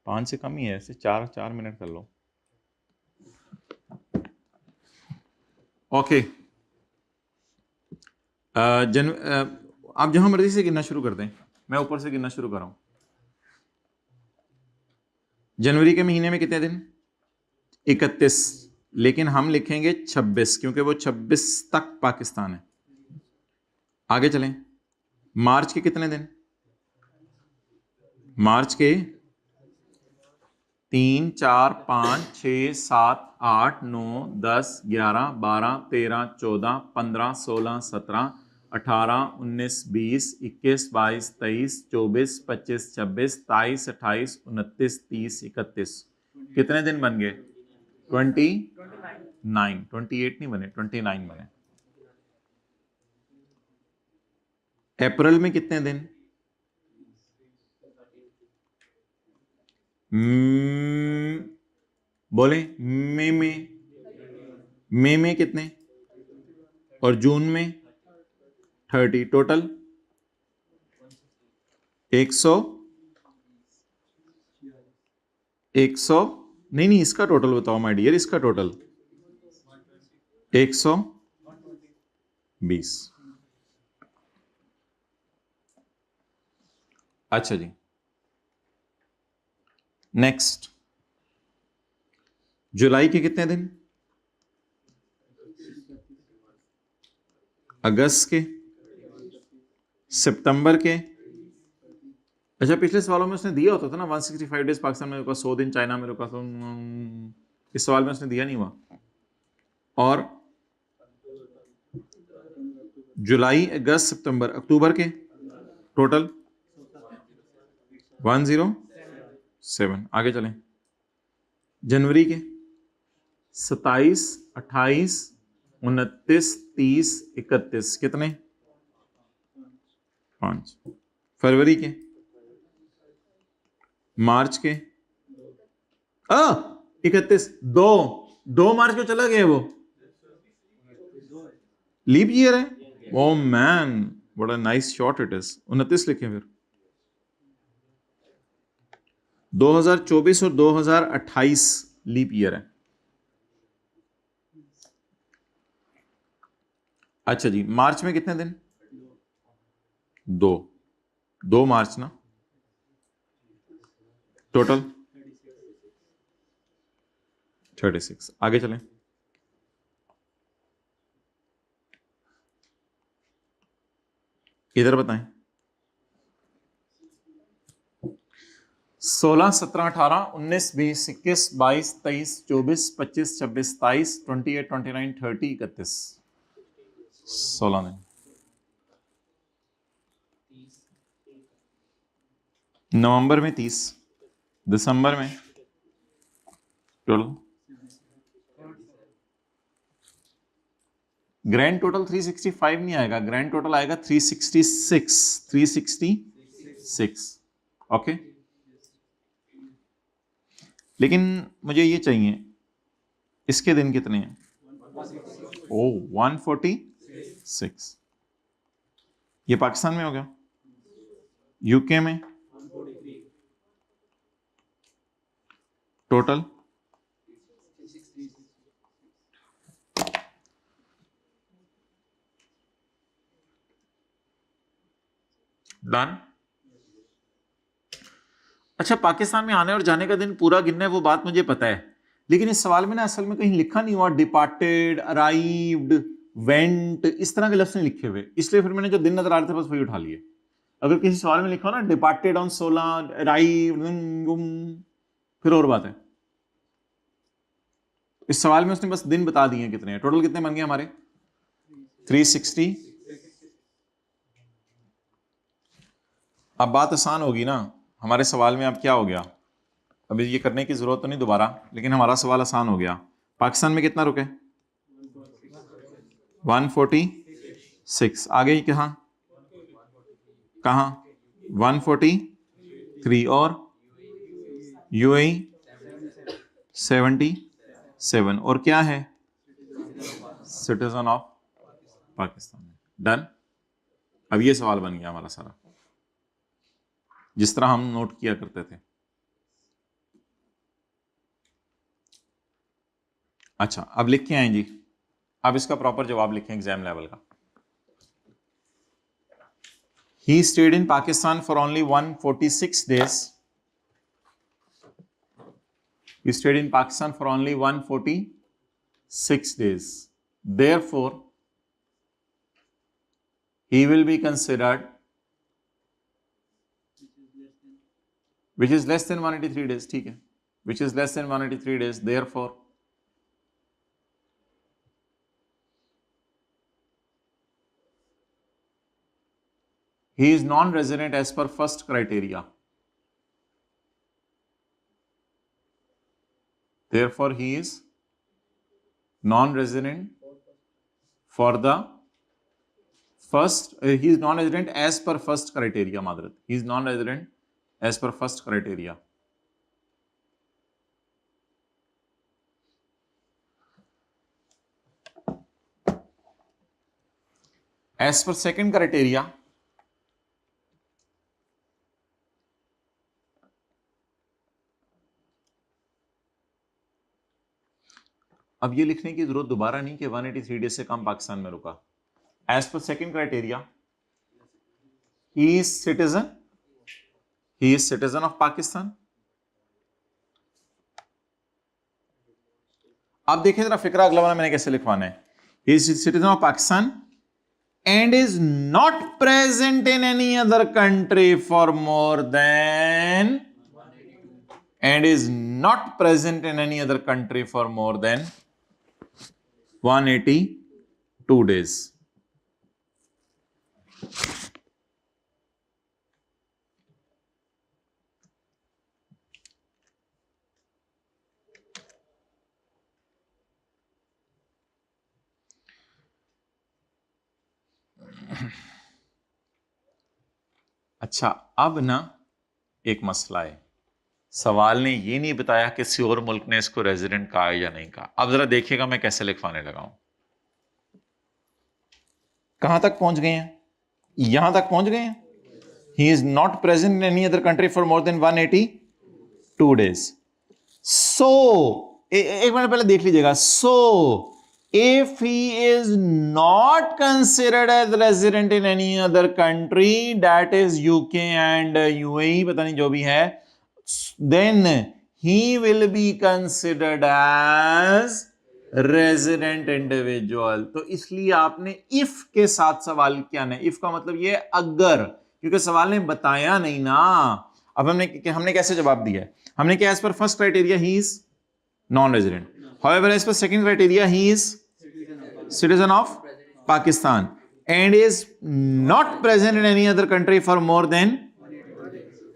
5 से कम ही है, ऐसे 4 मिनट कर लो। ओके, आप जहां मर्जी से गिनना शुरू कर दें, मैं ऊपर से गिनना शुरू कर रहा हूं। जनवरी के महीने में कितने दिन? 31, लेकिन हम लिखेंगे 26 क्योंकि वो 26 तक पाकिस्तान है। आगे चलें, मार्च के कितने दिन? मार्च के 3, 4, 5, 6, 7, 8, 9, 10, 11, 12, 13, 14, 15, 16, 17, 18, 19, 20, 21, 22, 23, 24, 25, 26, 27, 28, 29, 30, 31। कितने दिन बन गए? 29। 28 नहीं बने, 29 बने। अप्रैल में कितने दिन? बोले मई में कितने? और जून में 30। टोटल 100 नहीं, इसका टोटल बताओ माय डियर, इसका टोटल 120। अच्छा जी, नेक्स्ट, जुलाई के कितने दिन? अगस्त के? सितंबर के? अच्छा, पिछले सवालों में उसने दिया होता था ना 165 डेज पाकिस्तान में रुका, 100 दिन चाइना में रुका, तो इस सवाल में उसने दिया नहीं हुआ। और जुलाई, अगस्त, सितंबर, अक्टूबर के टोटल 107। आगे चलें, जनवरी के 27, 28, 29, 30, 31। कितने? 5। फरवरी के? मार्च के 31। 2 मार्च को चला गया वो, लीप ईयर है। Oh man, what a nice shot it is. 29 लिखें फिर। 2024 और 2028 लीप ईयर है। अच्छा जी, मार्च में कितने दिन? 2 मार्च ना, टोटल 36। आगे चलें, इधर बताएं। 16, 17, 18, 19, 20, 21, 22, 23, 24, 25, 26, 27, 28, 29, 30, 31। 16 दिन। नवंबर में 30, दिसंबर में टोटल ग्रैंड टोटल 365 नहीं आएगा, ग्रैंड टोटल आएगा 366। 366। ओके, लेकिन मुझे ये चाहिए, इसके दिन कितने हैं? ओ 146। ये पाकिस्तान में हो गया। यूके में टोटल डन। अच्छा, पाकिस्तान में आने और जाने का दिन पूरा गिनना है वो बात मुझे पता है, लेकिन इस सवाल में ना असल में कहीं लिखा नहीं हुआ डिपार्टेड, अराइव्ड, वेंट, इस तरह के लफ्ज नहीं लिखे हुए, इसलिए फिर मैंने जो दिन नजर आ रहे थे बस वही उठा लिए। अगर किसी सवाल में लिखा हो ना डिपार्टेड ऑन 16, अराइव्ड, फिर और बात है। इस सवाल में उसने बस दिन बता दिए हैं कितने हैं, टोटल कितने बन गए हमारे 360। अब बात आसान होगी ना, हमारे सवाल में अब क्या हो गया, अभी ये करने की जरूरत तो नहीं दोबारा, लेकिन हमारा सवाल आसान हो गया। पाकिस्तान में कितना रुके 146, आगे कहाँ कहाँ 143 और यूएई 77 और क्या है सिटीजन ऑफ पाकिस्तान। डन। अब ये सवाल बन गया हमारा सारा जिस तरह हम नोट किया करते थे। अच्छा, अब लिख के आए जी, अब इसका प्रॉपर जवाब लिखें एग्जाम लेवल का। He stayed in Pakistan for only 146 days. He stayed in Pakistan for only 146 days. Therefore, he will be considered, which is less than 183 days, ठीक है, which is less than 183 days. Therefore, he is non-resident as per first criteria. Therefore, he is non-resident for the first. He is non-resident as per first criteria. Madrat. He is non-resident as per first criteria. As per second criteria, अब ये लिखने की जरूरत दोबारा नहीं कि 183 days से कम पाकिस्तान में रुका। As per second criteria, he is citizen of Pakistan. आप देखें जरा फिक्रा अगला वाला मैंने कैसे लिखवाना है। ही is citizen of Pakistan and is not present in any other country for more then, and is not present in any other country for more than 182 days. अच्छा, अब ना एक मसला है, सवाल ने ये नहीं बताया कि किसी और मुल्क ने इसको रेजिडेंट कहा है या नहीं कहा। अब जरा देखिएगा मैं कैसे लिखवाने लगा हूं। कहां तक पहुंच गए हैं, यहां तक पहुंच गए हैं। He is not present in any other country for more than 182 days. So एक मिनट पहले देख लीजिएगा। सो if he is not considered as resident in any other country, that is UK and UAE, पता नहीं जो भी है, then he will be considered as resident individual. तो इसलिए आपने if के साथ सवाल क्या है। if का मतलब ये अगर, क्योंकि सवाल ने बताया नहीं ना। अब हमने कैसे जवाब दिया है, हमने क्या as per first criteria he is non-resident. However, as per second criteria, he is citizen of Pakistan and is not present in any other country for more than.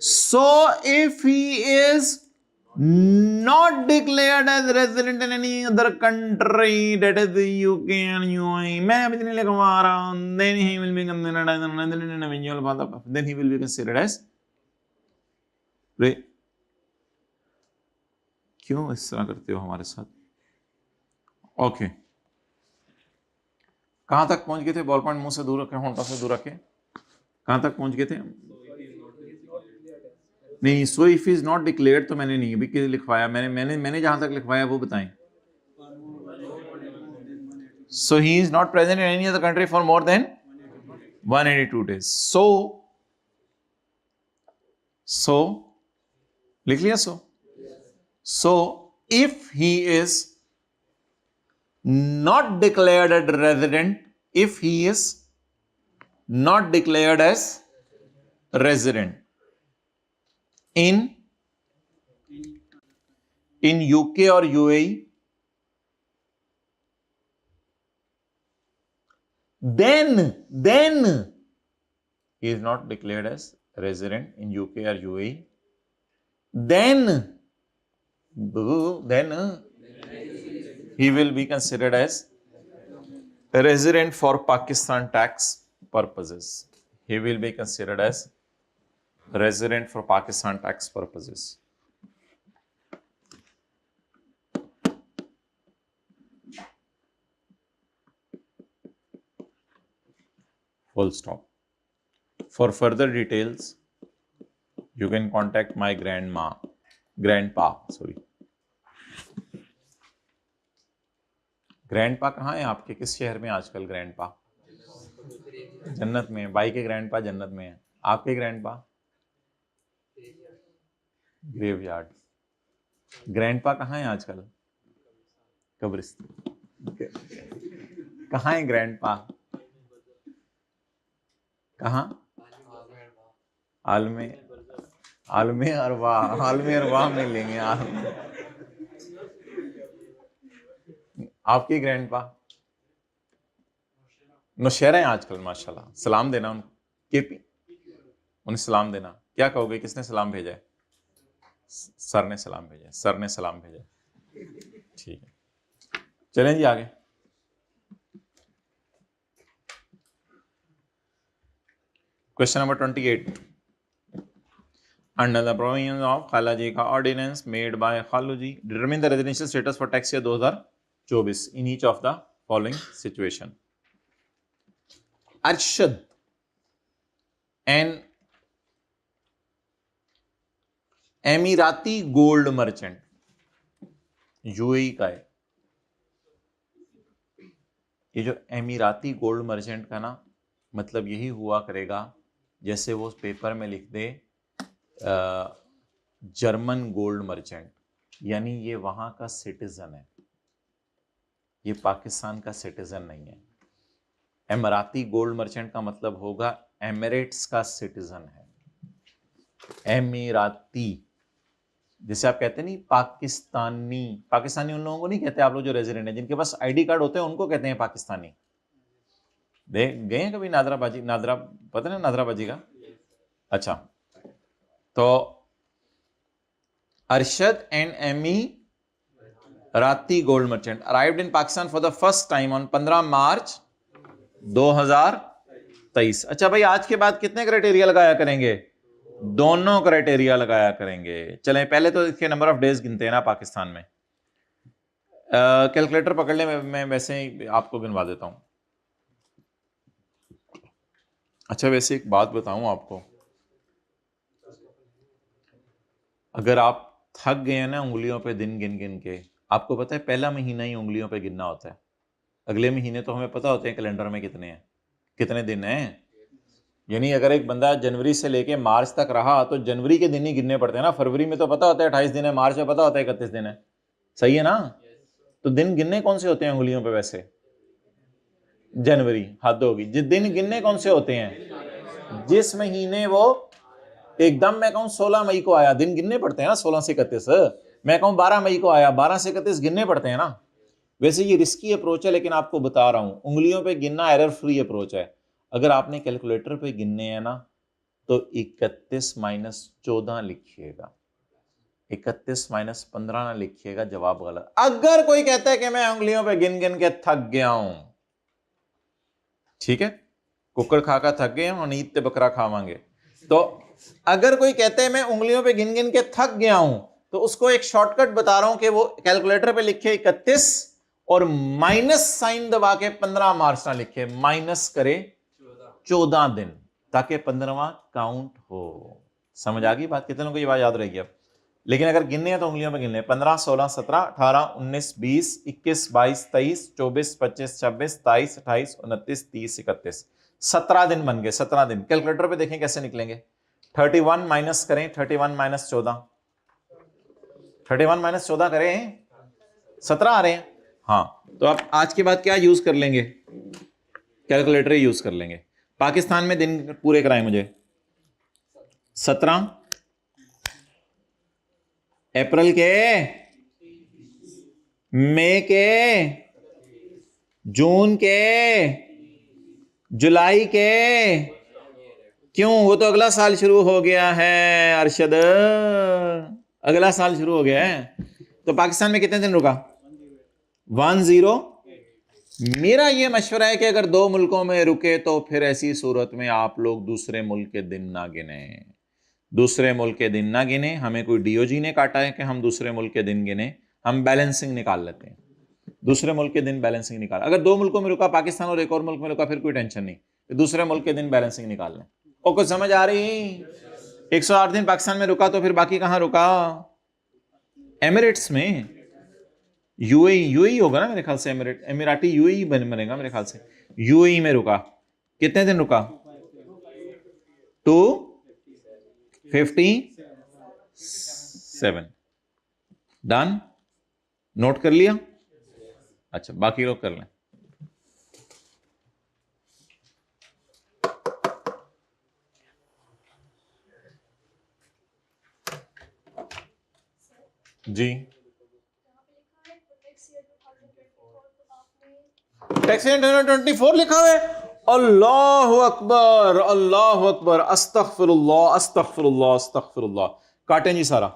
So, if he is not declared as resident in any other country, that is the UK and UAE, मैं अभी नहीं लिखवा रहा हूं, then he will be considered as an individual, then he will be considered as. क्यों इस तरह करते हो हमारे साथ? ओके, कहां तक पहुंच गए थे? बॉल पॉइंट मुंह से दूर रखे, होंठों से दूर रखे, कहां तक पहुंच गए थे? नहीं, so if is not declared तो मैंने नहीं अभी लिखवाया, मैंने जहां तक लिखवाया वो बताएं। So he is not present in any other country for more than 182 days. So So लिख लिया so if he is not declared as resident, if he is not declared as resident in UK or UAE, then he is not declared as resident in UK or UAE, then he will be considered as a resident for Pakistan tax purposes. He will be considered as resident for Pakistan tax purposes. Full stop. For further details, you can contact my grandpa, sorry. Grandpa कहाँ है आपके? किस शहर में आजकल grandpa? जन्नत में है। भाई के ग्रैंडपा जन्नत में है। आपके ग्रैंडपा? ग्रेवयार्ड। ग्रैंडपा कहाँ है आजकल? कब्रिस्तान। कहाँ है ग्रैंडपा? कहाँ? आलमे अरवाह में लेंगे। आपके ग्रैंडपा नौशहरा है आजकल माशाल्लाह। सलाम देना उनको, केपी, उन्हें सलाम देना। क्या कहोगे, किसने सलाम भेजा है? सर ने सलाम भेजा है। सर ने सलाम भेजा है। ठीक है, चलें जी आगे। Question number 28। Under the provisions of खालाजी का ऑर्डिनेंस मेड बाय खालूजी determine the residential status for tax year 2024 in each of the following situation. Arshad an Emirati gold merchant, UAE का है। ये जो एमिराती गोल्ड मर्चेंट का ना मतलब यही हुआ करेगा जैसे वो पेपर में लिख दे जर्मन गोल्ड मर्चेंट, यानी ये वहां का सिटीजन है, ये पाकिस्तान का सिटीजन नहीं है। एमिराती गोल्ड मर्चेंट का मतलब होगा एमिरेट्स का सिटीजन है। एमिराती, जैसे आप कहते नहीं पाकिस्तानी, पाकिस्तानी उन लोगों को नहीं कहते आप लोग जो रेजिडेंट है, जिनके पास आईडी कार्ड होते हैं उनको कहते हैं पाकिस्तानी। देख गए हैं कभी नादराबाजी? नादरा पता है ना नादराबाजी का? अच्छा, तो अरशद एंड एमी राती gold merchant arrived in Pakistan for the first time on 15 मार्च 2023। अच्छा भाई, आज के बाद कितने क्राइटेरिया लगाया करेंगे? दोनों क्राइटेरिया लगाया करेंगे। चलें, पहले तो इसके नंबर ऑफ डेज गिनते हैं ना पाकिस्तान में। कैलकुलेटर पकड़ ले, मैं वैसे ही आपको गिनवा देता हूं। अच्छा, वैसे एक बात बताऊं आपको, अगर आप थक गए हैं ना उंगलियों पे दिन गिन गिन के, आपको पता है पहला महीना ही उंगलियों पे गिनना होता है, अगले महीने तो हमें पता होते हैं कैलेंडर में कितने हैं, कितने दिन हैं। यानी अगर एक बंदा जनवरी से लेके मार्च तक रहा तो जनवरी के दिन ही गिनने पड़ते हैं ना। फरवरी में तो पता होता है 28 दिन है, मार्च में पता होता है 31 दिन है, सही है ना? तो दिन गिनने कौन से होते हैं उंगलियों पे? वैसे जनवरी, हद होगी। जिस दिन गिनने कौन से होते हैं? जिस महीने वो एकदम, मैं कहूं 16 मई को आया, दिन गिनने पड़ते हैं ना 16 से 31। मैं कहूं 12 मई को आया, 12 से 31 गिनने पड़ते हैं ना। वैसे ये रिस्की अप्रोच है, लेकिन आपको बता रहा हूं, उंगलियों पे गिनना एरर फ्री अप्रोच है। अगर आपने कैलकुलेटर पे गिनने हैं ना तो 31 माइनस 14 लिखिएगा, 31 माइनस 15 ना लिखिएगा, जवाब गलत। अगर कोई कहता है कि मैं उंगलियों पे गिन गिन के थक गया हूं, ठीक है, कुकर खाकर थक गए और ईद ते बकरा खावांगे, तो अगर कोई कहते हैं मैं उंगलियों पे गिन गिन के थक गया हूं, तो उसको एक शॉर्टकट बता रहा हूं कि वो कैलकुलेटर पे लिखे 31 और माइनस साइन दबा के 15 मार्च ना लिखे, माइनस करे 14 दिन, ताकि 15वां काउंट हो। समझ आ गई बात? कितने लोगों को ये बात याद रहेगी अब? लेकिन अगर गिनने हैं तो उंगलियों पे गिन ले। 15, 16, 17, 18, 19, 20, 21, 22, 23, 24, 25, 26, 27, 28, 29, 30, 31, 17 दिन बन गए। 17 दिन कैलकुलेटर पे देखें कैसे निकलेंगे। 31 माइनस करें, 31 माइनस 14, 31 माइनस 14 करें, 17 आ रहे हैं। हाँ, तो आप आज के बाद क्या यूज कर लेंगे, कैलकुलेटर यूज कर लेंगे। पाकिस्तान में दिन पूरे कराएं मुझे। 17 अप्रैल के, मई के, जून के, जुलाई के। क्यों, वो तो अगला साल शुरू हो गया है अरशद, अगला साल शुरू हो गया है। तो पाकिस्तान में कितने दिन रुका? 10। मेरा ये मशवरा है कि अगर 2 मुल्कों में रुके तो फिर ऐसी सूरत में आप लोग दूसरे मुल्क के दिन ना गिने, दूसरे मुल्क के दिन ना गिने। हमें कोई डीओजी ने काटा है कि हम दूसरे मुल्क के दिन गिने, हम बैलेंसिंग निकाल लेते हैं, दूसरे मुल्क के दिन बैलेंसिंग निकाल। अगर 2 मुल्कों में रुका, पाकिस्तान और एक और मुल्क में रुका, फिर कोई टेंशन नहीं, दूसरे मुल्क के दिन बैलेंसिंग निकाल लें। और कुछ समझ आ रही? 108 दिन पाकिस्तान में रुका तो फिर बाकी कहां रुका? एमिरेट्स में, यूएई होगा ना मेरे ख्याल से, एमिराटी यूएई बनेगा मेरे ख्याल से। यूएई में रुका, कितने दिन रुका? 257। डन, नोट कर लिया? अच्छा, बाकी लोग कर लें। जी, टैक्स ईयर 2024 लिखा हुआ है। अल्लाह अकबर, अल्लाह अकबर, अस्तगफिरुल्लाह अस्तगफिरुल्लाह अस्तगफिरुल्लाह। काटें जी सारा।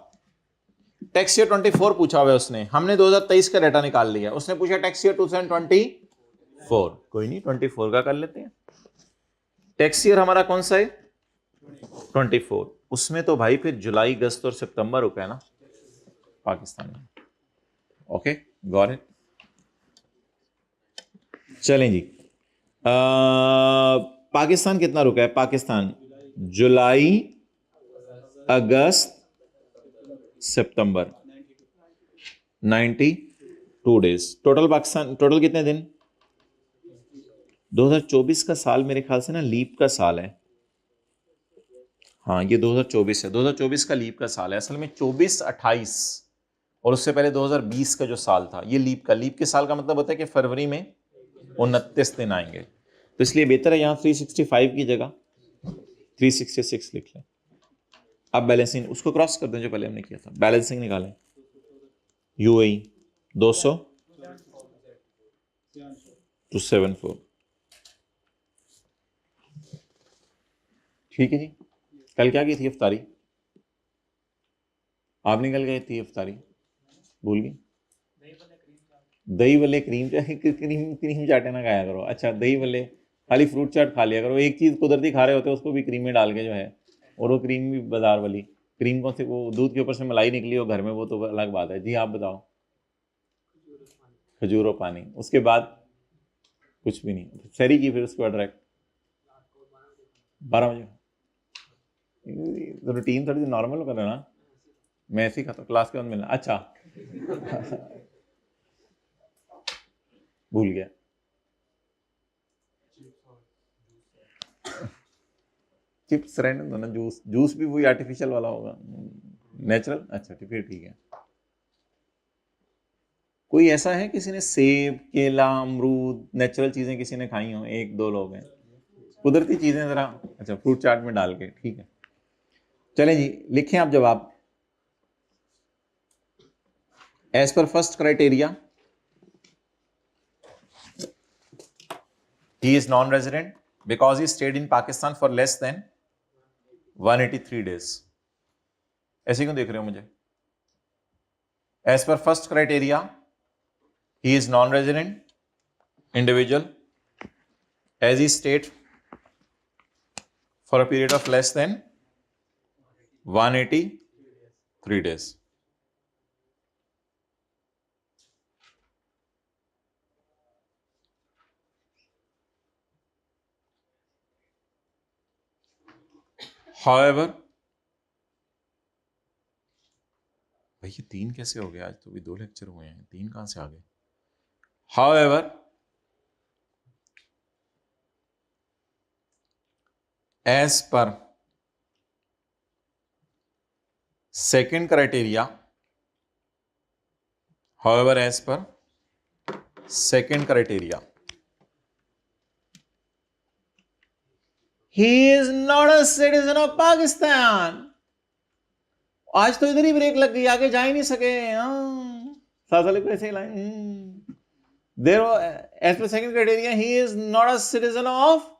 टैक्स ईयर 24 पूछा हुआ है उसने, हमने 2023 का डाटा निकाल लिया, उसने पूछा टैक्स ईयर 2024। कोई नहीं, 24 का कर लेते हैं। टैक्स ईयर हमारा कौन सा है? 24। उसमें तो भाई फिर जुलाई, अगस्त और सितंबर रुका है ना पाकिस्तान में। Okay, got it. चलें जी, पाकिस्तान कितना रुका है? पाकिस्तान जुलाई, अगस्त, सितंबर, 92 डेज टोटल। पाकिस्तान टोटल कितने दिन? 2024 का साल मेरे ख्याल से ना लीप का साल है। हाँ, ये 2024 है, 2024 का लीप का साल है। असल में 24, 28 और उससे पहले 2020 का जो साल था, ये लीप के साल का मतलब होता है कि फरवरी में 29 दिन आएंगे। तो इसलिए बेहतर है यहाँ 365 की जगह 366 लिख लें। अब बैलेंसिंग उसको क्रॉस कर दें जो पहले हमने किया था, बैलेंसिंग निकालें। यूएई 200 274। ठीक है जी। कल क्या की थी इफ्तारी? आपने कल गई थी इफ्तारी, भूल गई? दही वले क्रीम क्रीम चाटे ना खाया करो। अच्छा, दही वले खाली फ्रूट चाट खा लिया करो। एक चीज़ कुदरती खा रहे होते हैं उसको भी क्रीम में डाल के जो है, और वो क्रीम भी बाजार वाली क्रीम कौन सी, वो दूध के ऊपर से मलाई निकली हो घर में, वो तो अलग बात है। जी आप बताओ। खजूर और पानी, उसके बाद कुछ भी नहीं। सैरी की फिर उसके बाद डायरेक्ट 12 बजे। रूटीन थोड़ी सी नॉर्मल कर ना, मैं ऐसे ही खाता क्लास के बाद मिलना। अच्छा भूल गया। चिप्स रहने दो ना, जूस जूस भी वही आर्टिफिशियल वाला होगा, नेचुरल। अच्छा फिर ठीक है। कोई ऐसा है किसी ने सेब, केला, अमरूद, नेचुरल चीजें किसी ने खाई हो? 1-2 लोग हैं। कुदरती चीजें जरा, अच्छा फ्रूट चाट में डाल के, ठीक है। चलें जी, लिखें आप जवाब। As per first criteria, he is non-resident because he stayed in Pakistan for less than 183 days. ऐसे क्यों देख रहे हो मुझे? As per first criteria, he is non-resident individual as he stayed for a period of less than 183 days. However, भाई ये 3 कैसे हो गया? आज तो भी 2 लेक्चर हुए हैं, 3 कहां से आ गए? However, as per Second criteria, however, as per second criteria, he is not a citizen of Pakistan. आज तो इधर ही ब्रेक लग गई, आगे जा ही नहीं सके। साले को ऐसे देर as per second criteria he is not a citizen of.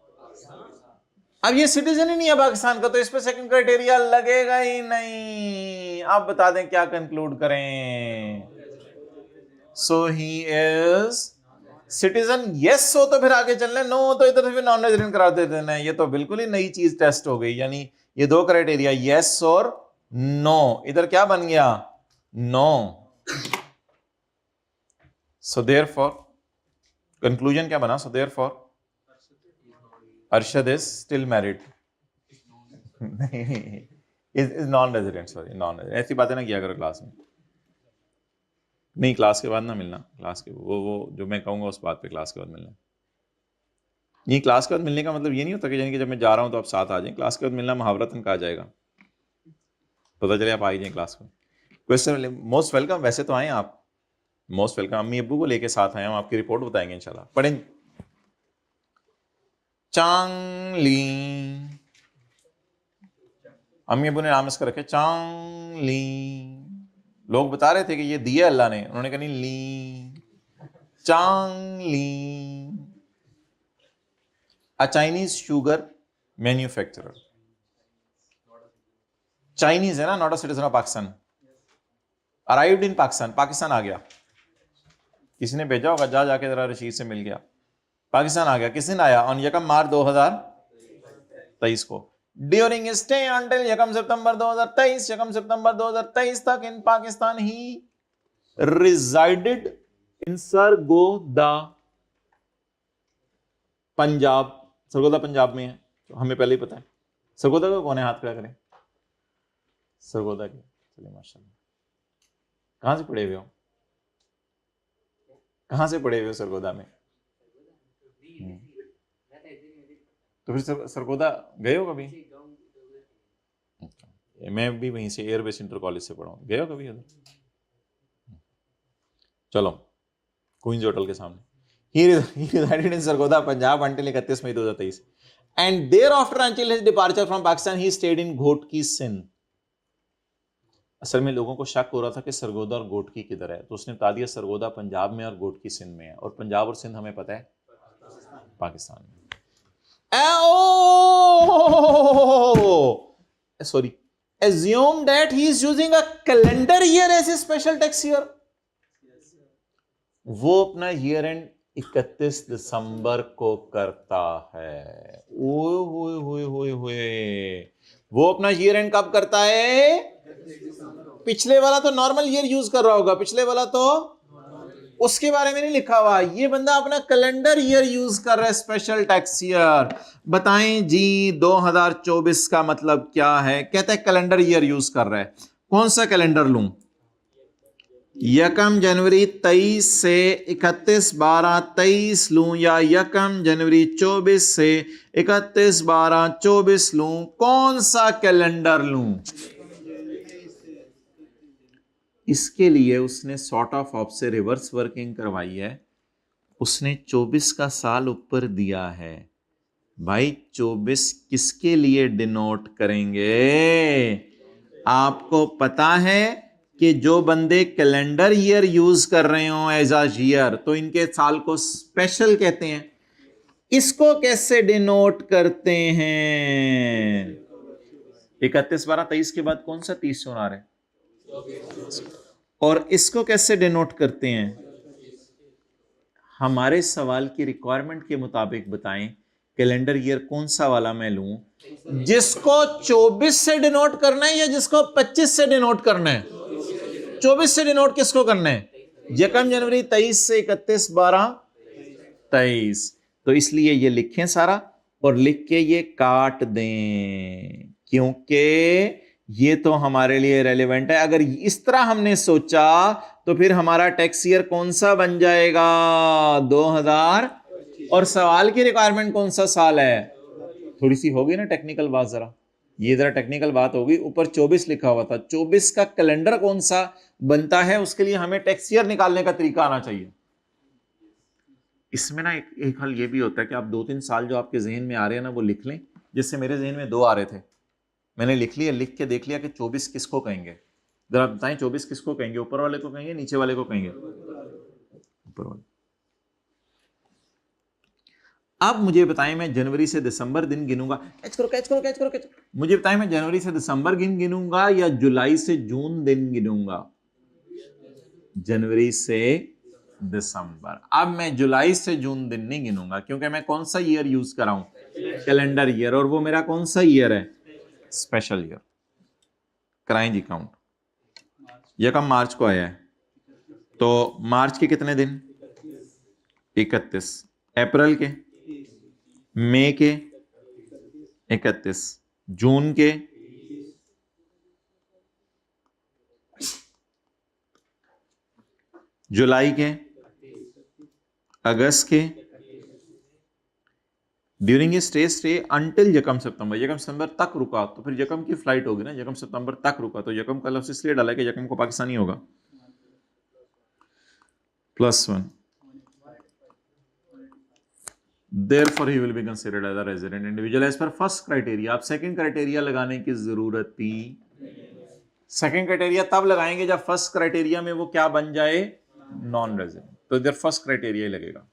अब ये सिटीजन ही नहीं है पाकिस्तान का, तो इस पर सेकंड क्राइटेरिया लगेगा ही नहीं। आप बता दें क्या कंक्लूड करें। सो ही इज सिटीजन। यस हो तो फिर आगे चलना, नो हो तो इधर से फिर नॉन रेजिडेंट करा देते हैं। ये तो बिल्कुल ही नई चीज टेस्ट हो गई। यानी ये दो क्राइटेरिया यस और नो, इधर क्या बन गया? नो। सो देयरफॉर कंक्लूजन क्या बना? So therefore Arshad is still married. Is non resident, sorry non resident. ऐसी बातें ना किया करो क्लास में। नहीं, क्लास के बाद ना मिलना। क्लास के वो जो मैं कहूंगा उस बात पे क्लास के बाद मिलना। ये क्लास के बाद मिलने का मतलब ये नहीं होता कि यानी कि जब मैं जा रहा हूं तो आप साथ आ जाएं। क्लास के बाद मिलना मुहावरतन कहा जाएगा। पता चले आप आ ही जाए क्लास में। Question most welcome. वैसे तो आए आप, मोस्ट वेलकम। अम्मी अब्बू को लेके साथ आए, हम आपकी रिपोर्ट बताएंगे इंशाल्लाह। पढ़ें। चांगली, अम्मी अब्बू ने नाम इसका रखे चांगली। लोग बता रहे थे कि ये दिया अल्लाह ने, उन्होंने कहा नहीं ली, Changli. A Chinese sugar manufacturer. Chinese है ना, not a citizen of Pakistan. Arrived in Pakistan, Pakistan आ गया। किसी ने भेजा होगा, जाके जरा रशीद से मिल गया। पाकिस्तान आ गया। किस दिन आया? ऑन 1 मार्च 2023 को। ड्यूरिंग स्टे अंटिल 1 सितंबर 2023, 1 सितंबर 2023 तक इन पाकिस्तान ही रिजाइडेड इन सरगोदा, पंजाब। सरगोदा पंजाब में है, तो हमें पहले ही पता है। सरगोदा का कौन है? हाथ खड़ा करें। सरगोदा के, चलिए माशाल्लाह। कहां से पढ़े हुए हो? कहां से पढ़े हुए हो सरगोदा में? तो फिर सरगोदा गए हो कभी? मैं भी वहीं से एयरबेस इंटर कॉलेज से पढ़ा हूं। गए हो कभी उधर? चलो, क्वींस होटल के सामने। He resided in Sargodha, Punjab until 31 May 2023 and thereafter until his departure from Pakistan he stayed in Ghotki Sindh। असल में लोगों को शक हो रहा था कि सरगोदा और घोटकी किधर है, तो उसने बता दिया सरगोदा पंजाब में और घोटकी सिंध में है। और पंजाब और सिंध हमें पता है पाकिस्तान में। Sorry, assume that he is using a calendar year as a special tax year। वो अपना ईयर एंड 31 दिसंबर को करता है। वो अपना ईयर एंड कब करता है? पिछले वाला तो नॉर्मल ईयर यूज कर रहा होगा, पिछले वाला तो उसके बारे में नहीं लिखा हुआ। ये बंदा अपना कैलेंडर ईयर यूज कर रहा है, स्पेशल टैक्स ईयर। बताएं जी 2024 का मतलब क्या है? कहता है कैलेंडर ईयर यूज कर रहा है। कौन सा कैलेंडर लूं? 1 जनवरी 23 से 31/12/23 लूं या 1 जनवरी 24 से 31/12/24 लूं? कौन सा कैलेंडर लूं? इसके लिए उसने सॉर्ट ऑफ से रिवर्स वर्किंग करवाई है। उसने 24 का साल ऊपर दिया है। भाई 24 किसके लिए डिनोट करेंगे? आपको पता है कि जो बंदे कैलेंडर ईयर यूज कर रहे हो एज अ ईयर, तो इनके साल को स्पेशल कहते हैं। इसको कैसे डिनोट करते हैं? 31/12/23 के बाद कौन सा 30 होना है? और इसको कैसे डिनोट करते हैं? हमारे सवाल की रिक्वायरमेंट के मुताबिक बताएं कैलेंडर ईयर कौन सा वाला मैं लूं? जिसको 24 से डिनोट करना है या जिसको 25 से डिनोट करना है? 24 से डिनोट किसको करना है? 1 जनवरी 23 से 31/12/23। तो इसलिए ये लिखें सारा और लिख के ये काट दें, क्योंकि ये तो हमारे लिए रेलेवेंट है। अगर इस तरह हमने सोचा तो फिर हमारा टैक्स ईयर कौन सा बन जाएगा? 2000। और सवाल की रिक्वायरमेंट कौन सा साल है? थोड़ी सी होगी ना टेक्निकल बात जरा। ये जरा टेक्निकल बात होगी। ऊपर 24 लिखा हुआ था, 24 का कैलेंडर कौन सा बनता है, उसके लिए हमें टैक्स ईयर निकालने का तरीका आना चाहिए। इसमें ना एक हल ये भी होता है कि आप 2-3 साल जो आपके जहन में आ रहे हैं ना वो लिख लें। जिससे मेरे जहन में 2 आ रहे थे, मैंने लिख लिया, लिख के देख लिया कि 24 किसको कहेंगे। जरा बताएं 24 किसको कहेंगे, ऊपर वाले को कहेंगे, नीचे वाले को कहेंगे? ऊपर वाले। अब मुझे बताएं, मैं जनवरी से दिसंबर दिन गिनूंगा, कैच करो कैच करो कैच करो कैच। मुझे बताएं, मैं जनवरी से दिसंबर दिन गिनूंगा या जुलाई से जून दिन गिनूंगा? जनवरी से दिसंबर। अब मैं जुलाई से जून दिन नहीं गिनूंगा, क्योंकि मैं कौन सा ईयर यूज कर रहा हूं? Calendar year. और वो मेरा कौन सा ईयर है? Special year. कराएं जी काउंट। यह कब मार्च को आया है, तो मार्च के कितने दिन? 31। अप्रैल के? मई के? 31। जून के? जुलाई के? अगस्त के? ड्यूरिंग ये स्टे अंटिल यकम सितंबर। यकम सितंबर तक रुका तो फिर यकम की फ्लाइट होगी ना, यकम सितंबर तक रुका तो यकम का लफ्ज इसलिए डाला कि यकम को पाकिस्तानी होगा। +1। Therefore he will be considered as a resident individual as per first criteria। आप सेकंड क्राइटेरिया लगाने की जरूरत थी। सेकंड क्राइटेरिया तब लगाएंगे जब फर्स्ट क्राइटेरिया में वो क्या बन जाए? Non resident. तो इधर फर्स्ट क्राइटेरिया ही लगेगा।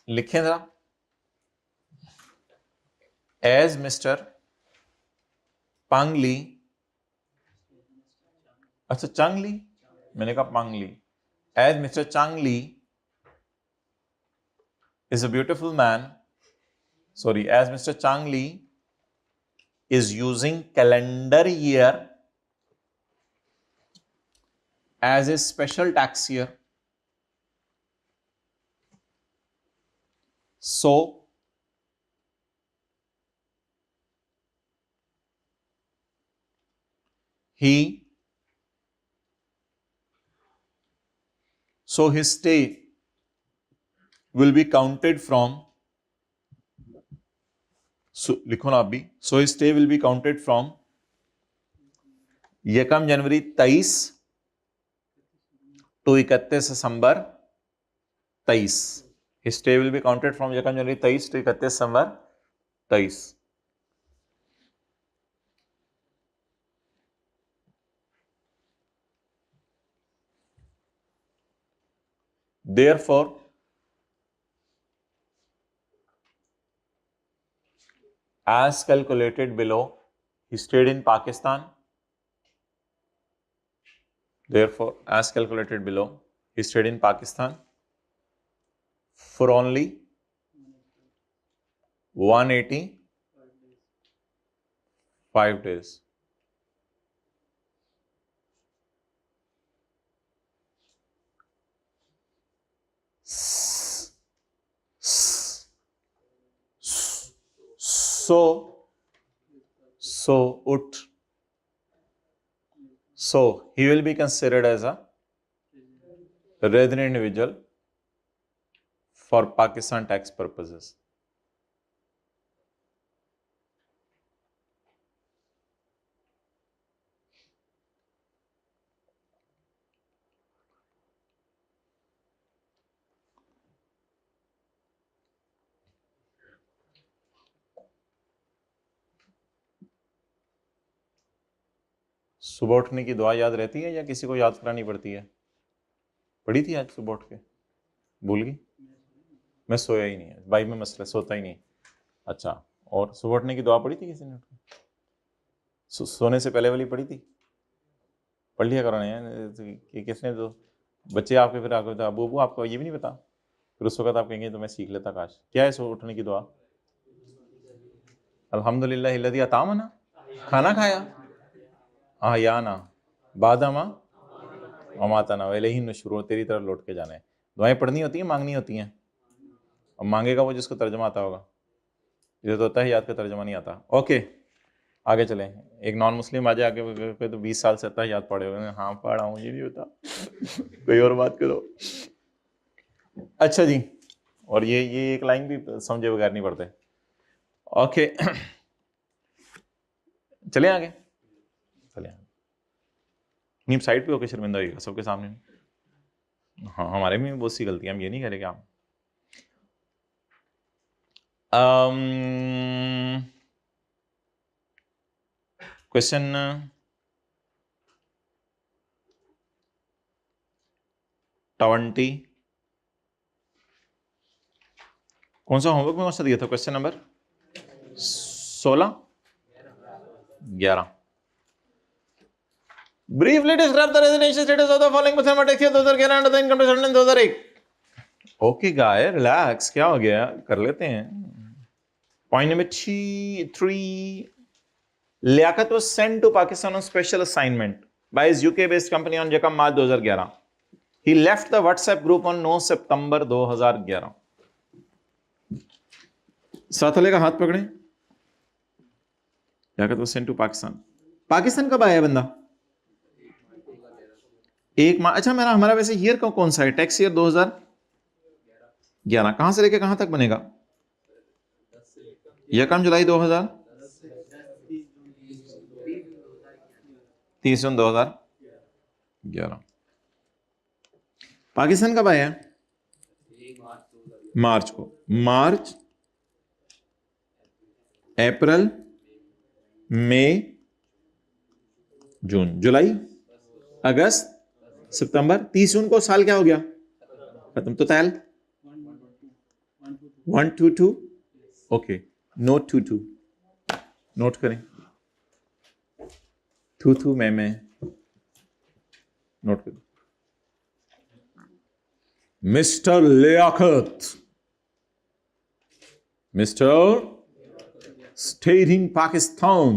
लिखें जरा, एज मिस्टर पांगली, अच्छा चांगली, मैंने कहा पांगली। एज मिस्टर चांगली is a beautiful man, sorry, as Mr. Changli is using calendar year as a special tax year, so his stay will be counted from, so लिखो ना आप भी, so his stay will be counted from यकम जनवरी 23 to 31 December 23। His stay will be counted from यकम जनवरी 23 to 31 December 23। Therefore as calculated below, he stayed in Pakistan. Therefore, as calculated below, he stayed in Pakistan for only 185 days. So he will be considered as a resident individual for Pakistan tax purposes. सुबह उठने की दुआ याद रहती है या किसी को याद करानी पड़ती है? पढ़ी थी आज सुबह उठ के? भूल गई? मैं सोया ही नहीं है भाई, मैं मसला सोता ही नहीं। अच्छा, और सुबह उठने की दुआ पढ़ी थी किसी ने? सोने से पहले वाली पढ़ी थी? पढ़ लिया करो ना यार, कि किसने तो बच्चे आपके फिर आगे तो अबू आपको ये भी नहीं पता, फिर उस वक्त आप कहेंगे तो मैं सीख लेता काश। क्या है सुबह उठने की दुआ? अल्हम्दुलिल्लाह हिल्लज़ी अतामना, खाना खाया, आयाना बादमा अमातना वैलेही नुशूर, तेरी तरफ लौट के जाना है। दुआएं पढ़नी होती हैं, मांगनी होती हैं। अब मांगेगा वो जिसको तर्जमा आता होगा, ये तो होता है याद का तर्जमा नहीं आता। ओके आगे चलें। एक नॉन मुस्लिम आ जाए आगे तो 20 साल से आता है याद पढ़े हुए। हाँ पढ़ा हूँ, ये नहीं होता कोई और बात करो। अच्छा जी, और ये एक लाइन भी समझे बगैर नहीं पढ़ते। ओके चले आगे, चले आगे। नहीं साइड पे होके शर्मिंदा होइएगा सबके सामने। हाँ हमारे में भी बहुत सी गलतियां, हम ये नहीं कह रहे कि आप क्वेश्चन 20 कौन सा होमवर्क में कौन सा दिया था? Question number 16 11। Briefly describe the residential status of the following mathematics year 2011 and the income tax ordinance 2001। Okay guy relax, क्या हो गया, कर लेते हैं। Point number 3, Liaquat was sent to Pakistan on special assignment by his UK based company on Jakam March 2011। He left the WhatsApp group on 9 September 2011। साथ वाले का हाथ पकड़े। Liaquat was sent to Pakistan। Pakistan कब आया बंदा? 1 मार्च। अच्छा मेरा हमारा वैसे ईयर कौन सा है? Tax year 2011। कहां से लेके कहां तक बनेगा? यकम जुलाई 2000, 30 जून 2011। पाकिस्तान कब आया? मार्च को। मार्च, अप्रैल, मई, जून, जुलाई, अगस्त, सितंबर, 30 जून को साल क्या हो गया? खत्म। तो तैल 122। ओके, नोट 22 नोट करें। थू मैं नोट करें। Mister Liaquat, mister stayed in Pakistan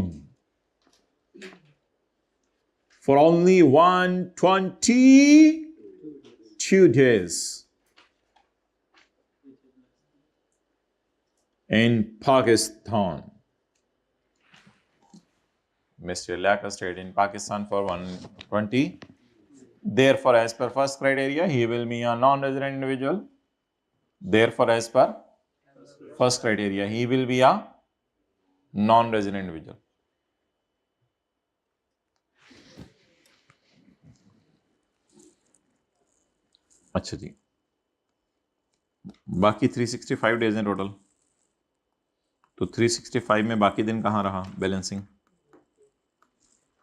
for only 122 days in Pakistan. Mr. Liaquat stayed in Pakistan for 120. Therefore, as per first criteria, he will be a non-resident individual. Therefore, as per first criteria, he will be a non-resident individual. अच्छा जी, बाकी 365 days हैं total. तो 365 में बाकी दिन कहाँ रहा? Balancing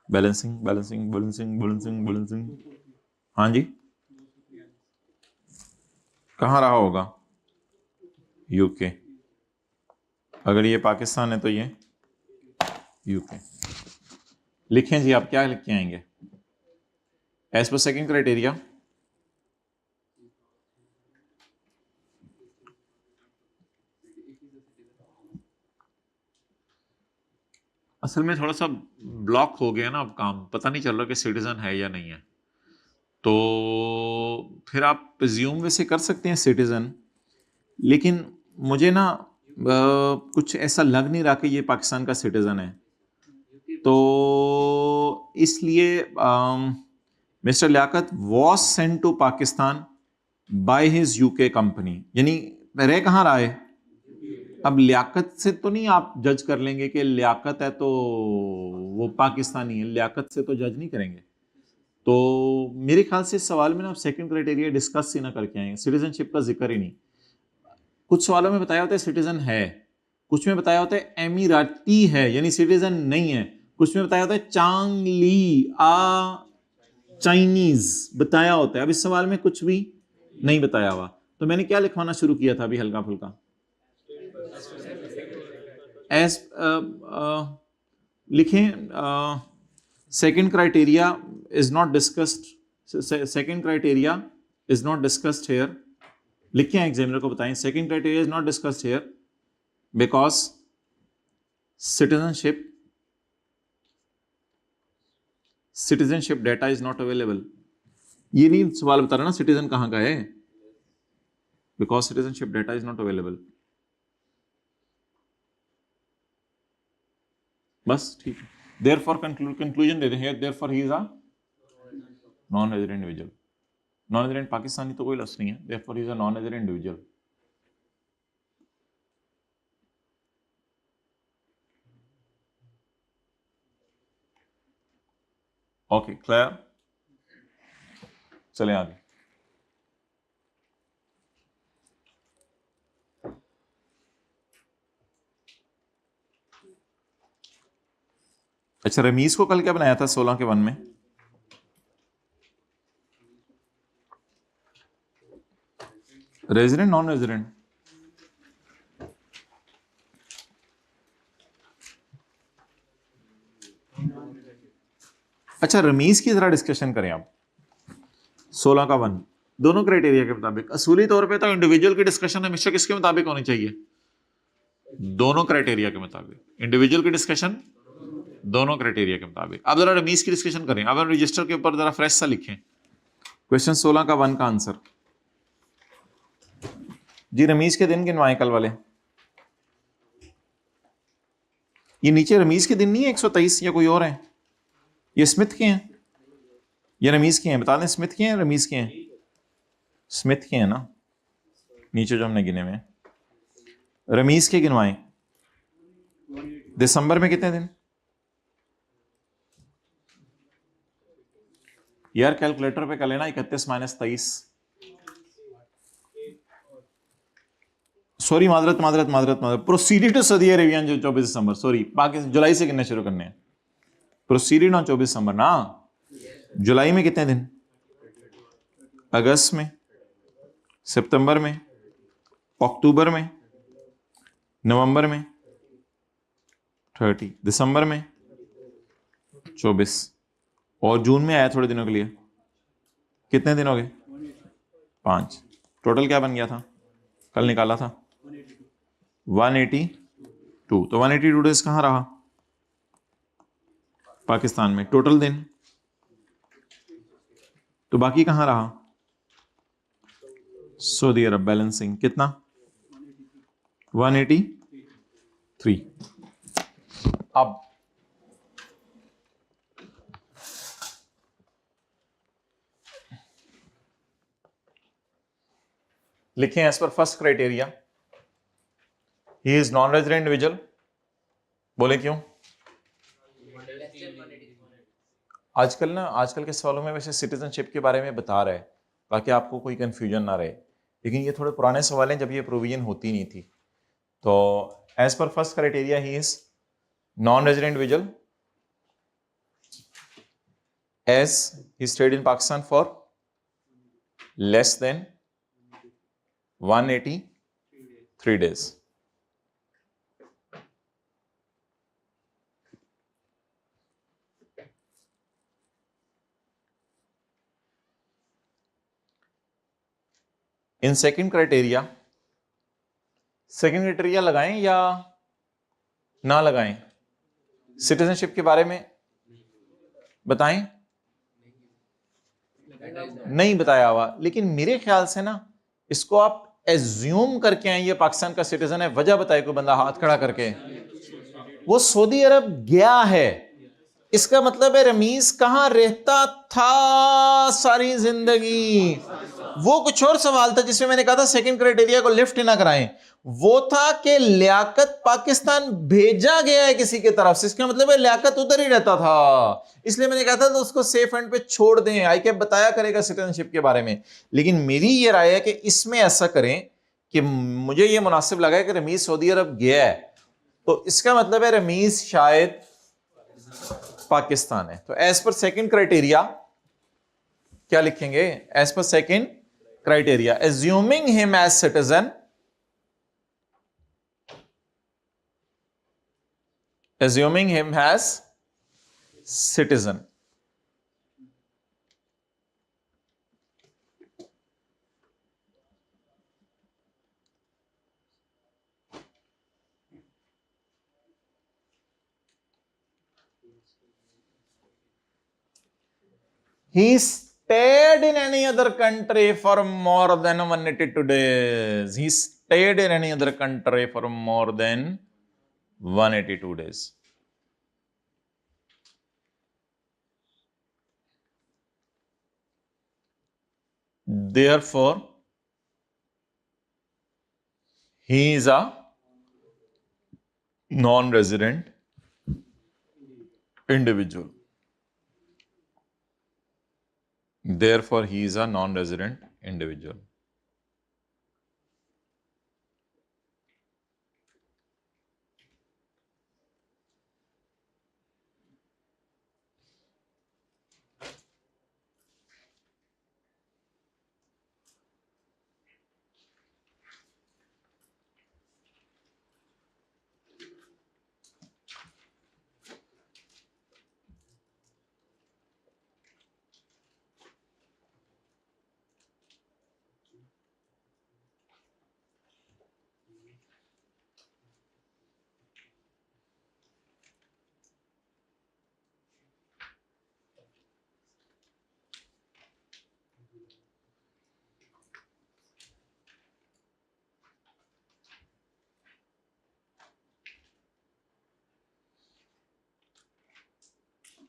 balancing balancing balancing balancing balancing. हाँ जी, कहाँ रहा होगा? यूके। अगर ये पाकिस्तान है तो ये यूके। लिखें जी, आप क्या लिख के आएंगे? एज पर सेकंड क्राइटेरिया, असल में थोड़ा सा ब्लॉक हो गया ना अब काम, पता नहीं चल रहा कि सिटीजन है या नहीं है। तो फिर आप प्रिज्यूम वैसे कर सकते हैं सिटीजन, लेकिन मुझे ना कुछ ऐसा लग नहीं रहा कि ये पाकिस्तान का सिटीजन है। तो इसलिए mister Liaquat was sent to Pakistan by his UK company, यानी रह कहाँ रहा है? अब लियाकत से तो नहीं आप जज कर लेंगे कि लियाकत है तो वो पाकिस्तानी है, लियाकत से तो जज नहीं करेंगे। तो मेरे ख्याल से इस सवाल में ना आप सेकंड क्राइटेरिया डिस्कस ही ना करके आएंगे, सिटीजनशिप का जिक्र ही नहीं। कुछ सवालों में बताया होता है सिटीजन है, कुछ में बताया होता है एमिराती है यानी सिटीजन नहीं है, कुछ में बताया होता है चांगली आ चाइनीज बताया होता है। अब इस सवाल में कुछ भी नहीं बताया हुआ, तो मैंने क्या लिखवाना शुरू किया था अभी हल्का फुल्का। एस लिखें, second criteria is not discussed, second criteria is not discussed here. लिखें, एग्जामिनर को बताएं second criteria is not discussed here because citizenship data is not available. ये नहीं सवाल बता रहा ना सिटीजन कहां का है, because citizenship data is not available. बस ठीक है। देयरफॉर कंक्लूजन दे दें, therefore he is a non resident individual. Non resident Pakistani तो कोई लफ्ज नहीं है, therefore he is a non resident individual. Okay clear, चले आगे। अच्छा, रमीज को कल क्या बनाया था 16 के 1 में? Resident non resident? अच्छा, रमीज की जरा डिस्कशन करें आप। 16 का 1 दोनों क्राइटेरिया के मुताबिक, असूली तौर पे तो इंडिविजुअल की डिस्कशन हमेशा किसके मुताबिक होनी चाहिए? दोनों क्राइटेरिया के मुताबिक। इंडिविजुअल की डिस्कशन दोनों क्राइटेरिया के मुताबिक। अब जरा रमीज की डिस्कशन करें। अब हम रजिस्टर के ऊपर जरा फ्रेश सा लिखें क्वेश्चन 16 का 1 का आंसर। जी रमीज के दिन गिनवाएं कल वाले। ये नीचे रमीज के दिन नहीं है 123, या कोई और है? ये स्मिथ के हैं, ये रमीज के हैं? बता दें स्मिथ के हैं रमीज के हैं? स्मिथ के हैं ना, नीचे जो हमने गिने हुए हैं। रमीज के गिनवाएं। दिसंबर में कितने दिन? यार कैलकुलेटर पे कर लेना, 31 माइनस 23, सॉरी मादरत मादरत मादरत मादरत, प्रोसीडेड टू सऊदी अरेबियन जो 24 दिसंबर, सॉरी पाकिस्तान जुलाई से गिनने शुरू करने हैं। प्रोसीडेड ऑन 24 दिसंबर ना। जुलाई में कितने दिन? अगस्त में, सितंबर में, अक्टूबर में, नवंबर में 30, दिसंबर में 24, और जून में आया थोड़े दिनों के लिए। कितने दिन हो गए? 5। टोटल क्या बन गया था? कल निकाला था 182। तो 182 डेज कहां रहा? पाकिस्तान में। टोटल दिन तो बाकी कहां रहा? सऊदी अरब। बैलेंसिंग कितना? 183। अब लिखें as per first criteria he is non resident individual. बोले क्यों? आजकल ना, आजकल के सवालों में वैसे सिटीजनशिप के बारे में बता रहा है ताकि आपको कोई कंफ्यूजन ना रहे, लेकिन ये थोड़े पुराने सवाल हैं जब ये प्रोविजन होती नहीं थी। तो as per first criteria he is non resident individual as he stayed in Pakistan for less than 183 days. In second criteria लगाएं या ना लगाएं? सिटीजनशिप के बारे में बताएं। नहीं बताया हुआ, लेकिन मेरे ख्याल से ना इसको आप एज्यूम करके आए ये पाकिस्तान का सिटीजन है। वजह बताए कोई बंदा हाथ खड़ा करके। वो सऊदी अरब गया है, इसका मतलब है रमीज कहां रहता था सारी जिंदगी। वो कुछ और सवाल था जिसमें मैंने कहा था सेकंड क्राइटेरिया को लिफ्ट ना कराएं। वो था कि लियाकत पाकिस्तान भेजा गया है किसी की तरफ से, इसका मतलब है लियाकत उधर ही रहता था, इसलिए मैंने कहा था तो उसको सेफ एंड पे छोड़ दें। आई कैप बताया करेगा सिटीजनशिप के बारे में, लेकिन मेरी ये राय है कि इसमें ऐसा करें कि मुझे ये मुनासिब लगा है कि रमीज सऊदी अरब गया है, तो इसका मतलब है रमीज शायद पाकिस्तान है। तो एज पर सेकंड क्राइटेरिया क्या लिखेंगे? As per second criteria assuming him as citizen, assuming him as citizen. He stayed in any other country for more than 182 days. He stayed in any other country for more than 182 days. therefore he is a non-resident individual. Therefore he is a non-resident individual.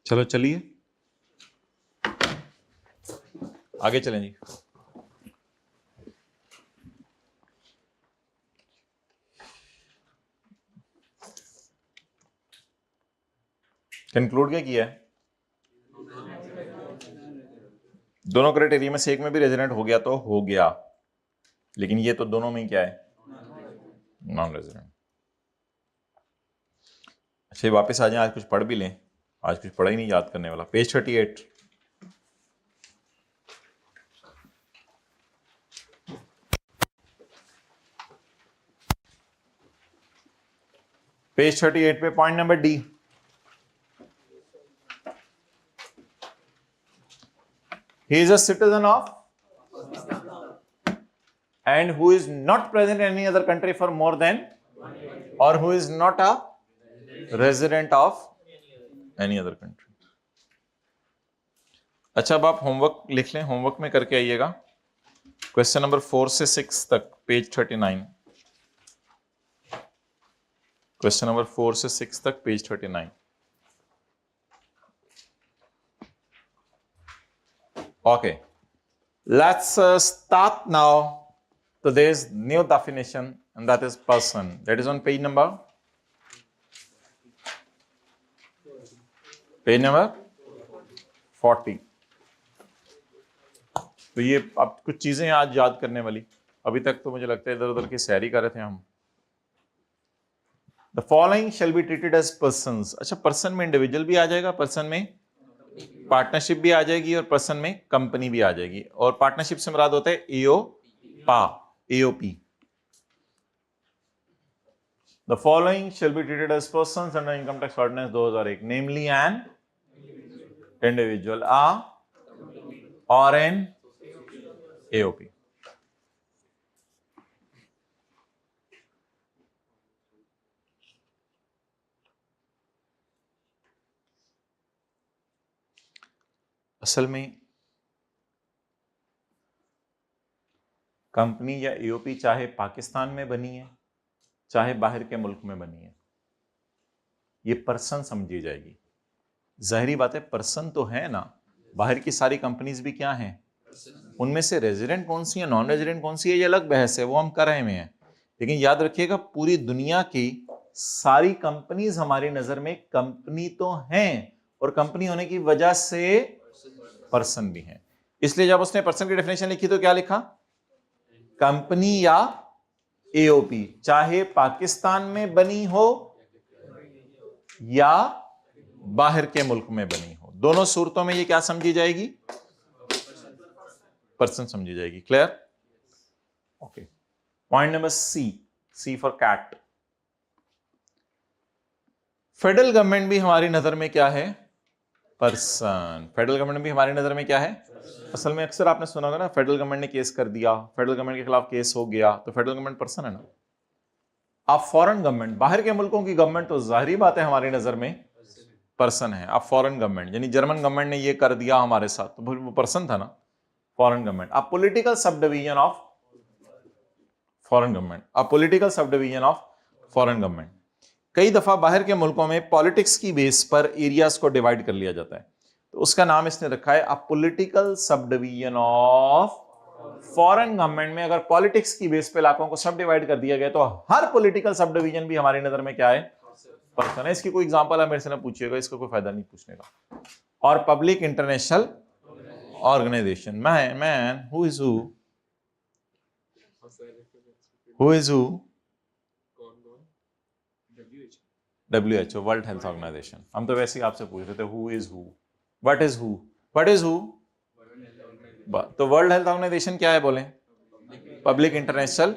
चलो चलिए आगे चलें जी। Conclude क्या किया है? दोनों criteria में से एक में भी रेजिडेंट हो गया तो हो गया, लेकिन ये तो दोनों में ही क्या है? Non resident. अच्छा वापस आ जाए, आज कुछ पढ़ भी लें, आज कुछ पढ़ा ही नहीं याद करने वाला। पेज 38 पे point number D, he is a citizen of and who is not present in any other country for more than, or who is not a resident of any other country. अच्छा अब आप homework लिख लें, homework में करके आइएगा question number 4 से 6 तक, पेज 39। क्वेश्चन नंबर 4 से 6 तक, page 39। Okay, let's start now today's new definition, and that is person. That is on page number 40। तो ये अब कुछ चीजें आज याद करने वाली, अभी तक तो मुझे लगता है इधर उधर की सैरी कर रहे थे हम। The following shall be treated as persons। अच्छा पर्सन में इंडिविजुअल भी आ जाएगा, पर्सन में पार्टनरशिप भी आ जाएगी, और पर्सन में कंपनी भी आ जाएगी। और पार्टनरशिप से मुराद होता है AOP. The following shall be treated as persons under income tax ordinance 2001, namely an individual, और एन एओपी। असल में कंपनी या एओपी चाहे पाकिस्तान में बनी है चाहे बाहर के मुल्क में बनी है, ये पर्सन समझी जाएगी। जाहिरी बात है पर्सन तो है ना, बाहर की सारी कंपनीज भी क्या हैं, उनमें से रेजिडेंट कौन सी है नॉन रेजिडेंट कौन सी है ये अलग बहस है, वो हम कर रहे हैं। लेकिन याद रखिएगा पूरी दुनिया की सारी कंपनीज हमारी नजर में कंपनी तो हैं, और कंपनी होने की वजह से पर्सन भी हैं। इसलिए जब उसने पर्सन की डेफिनेशन लिखी तो क्या लिखा, कंपनी या एओपी, चाहे पाकिस्तान में बनी हो या बाहर के मुल्क में बनी हो, दोनों सूरतों में ये क्या समझी जाएगी, पर्सन समझी जाएगी। Clear? Okay. Point number C for cat. Federal government भी हमारी नजर में क्या है, पर्सन। फेडरल गवर्नमेंट भी हमारी नजर में क्या है। असल में अक्सर आपने सुना होगा ना, फेडरल गवर्नमेंट ने केस कर दिया, फेडरल गवर्नमेंट के खिलाफ केस हो गया, तो फेडरल गवर्नमेंट पर्सन है ना। आप फॉरेन गवर्नमेंट, बाहर के मुल्कों की गवर्नमेंट तो जाहिर बात है हमारी नजर में पर्सन है। आप फॉरेन गवर्नमेंट, यानी जर्मन गवर्नमेंट ने ये कर दिया हमारे साथ, तो वो पर्सन था ना, फॉरेन गवर्नमेंट। आप political subdivision of foreign government, आप political subdivision of foreign government. कई दफा बाहर के मुल्कों में पॉलिटिक्स की बेस पर एरियाज को डिवाइड कर लिया जाता है, तो उसका नाम इसने रखा है a political subdivision of foreign government में अगर पॉलिटिक्स की बेस पे इलाकों को सब डिवाइड कर दिया गया तो हर पॉलिटिकल सब डिवीजन भी हमारी नजर में क्या है, पर्सन है। इसकी कोई एग्जांपल है मेरे से ना पूछिएगा, इसका कोई फायदा नहीं पूछने का। और public international organisation, man who is who WHO, world health organisation. हम तो वैसे ही आपसे पूछ रहे थे who is who, what is who, what is who. तो वर्ल्ड हेल्थ ऑर्गेनाइजेशन क्या है बोले, पब्लिक इंटरनेशनल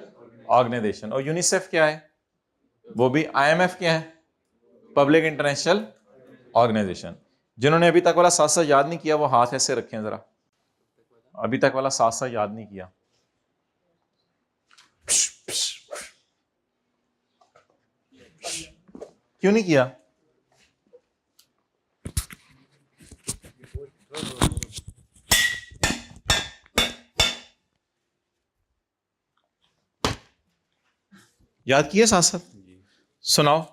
ऑर्गेनाइजेशन। और यूनिसेफ क्या है, वो भी IMF क्या है, पब्लिक इंटरनेशनल ऑर्गेनाइजेशन। जिन्होंने अभी तक वाला साथ साथ याद नहीं किया वो हाथ ऐसे रखें जरा, अभी तक वाला साथ साथ याद नहीं किया। क्यों नहीं किया? याद किया साथ साथ? सुनाओ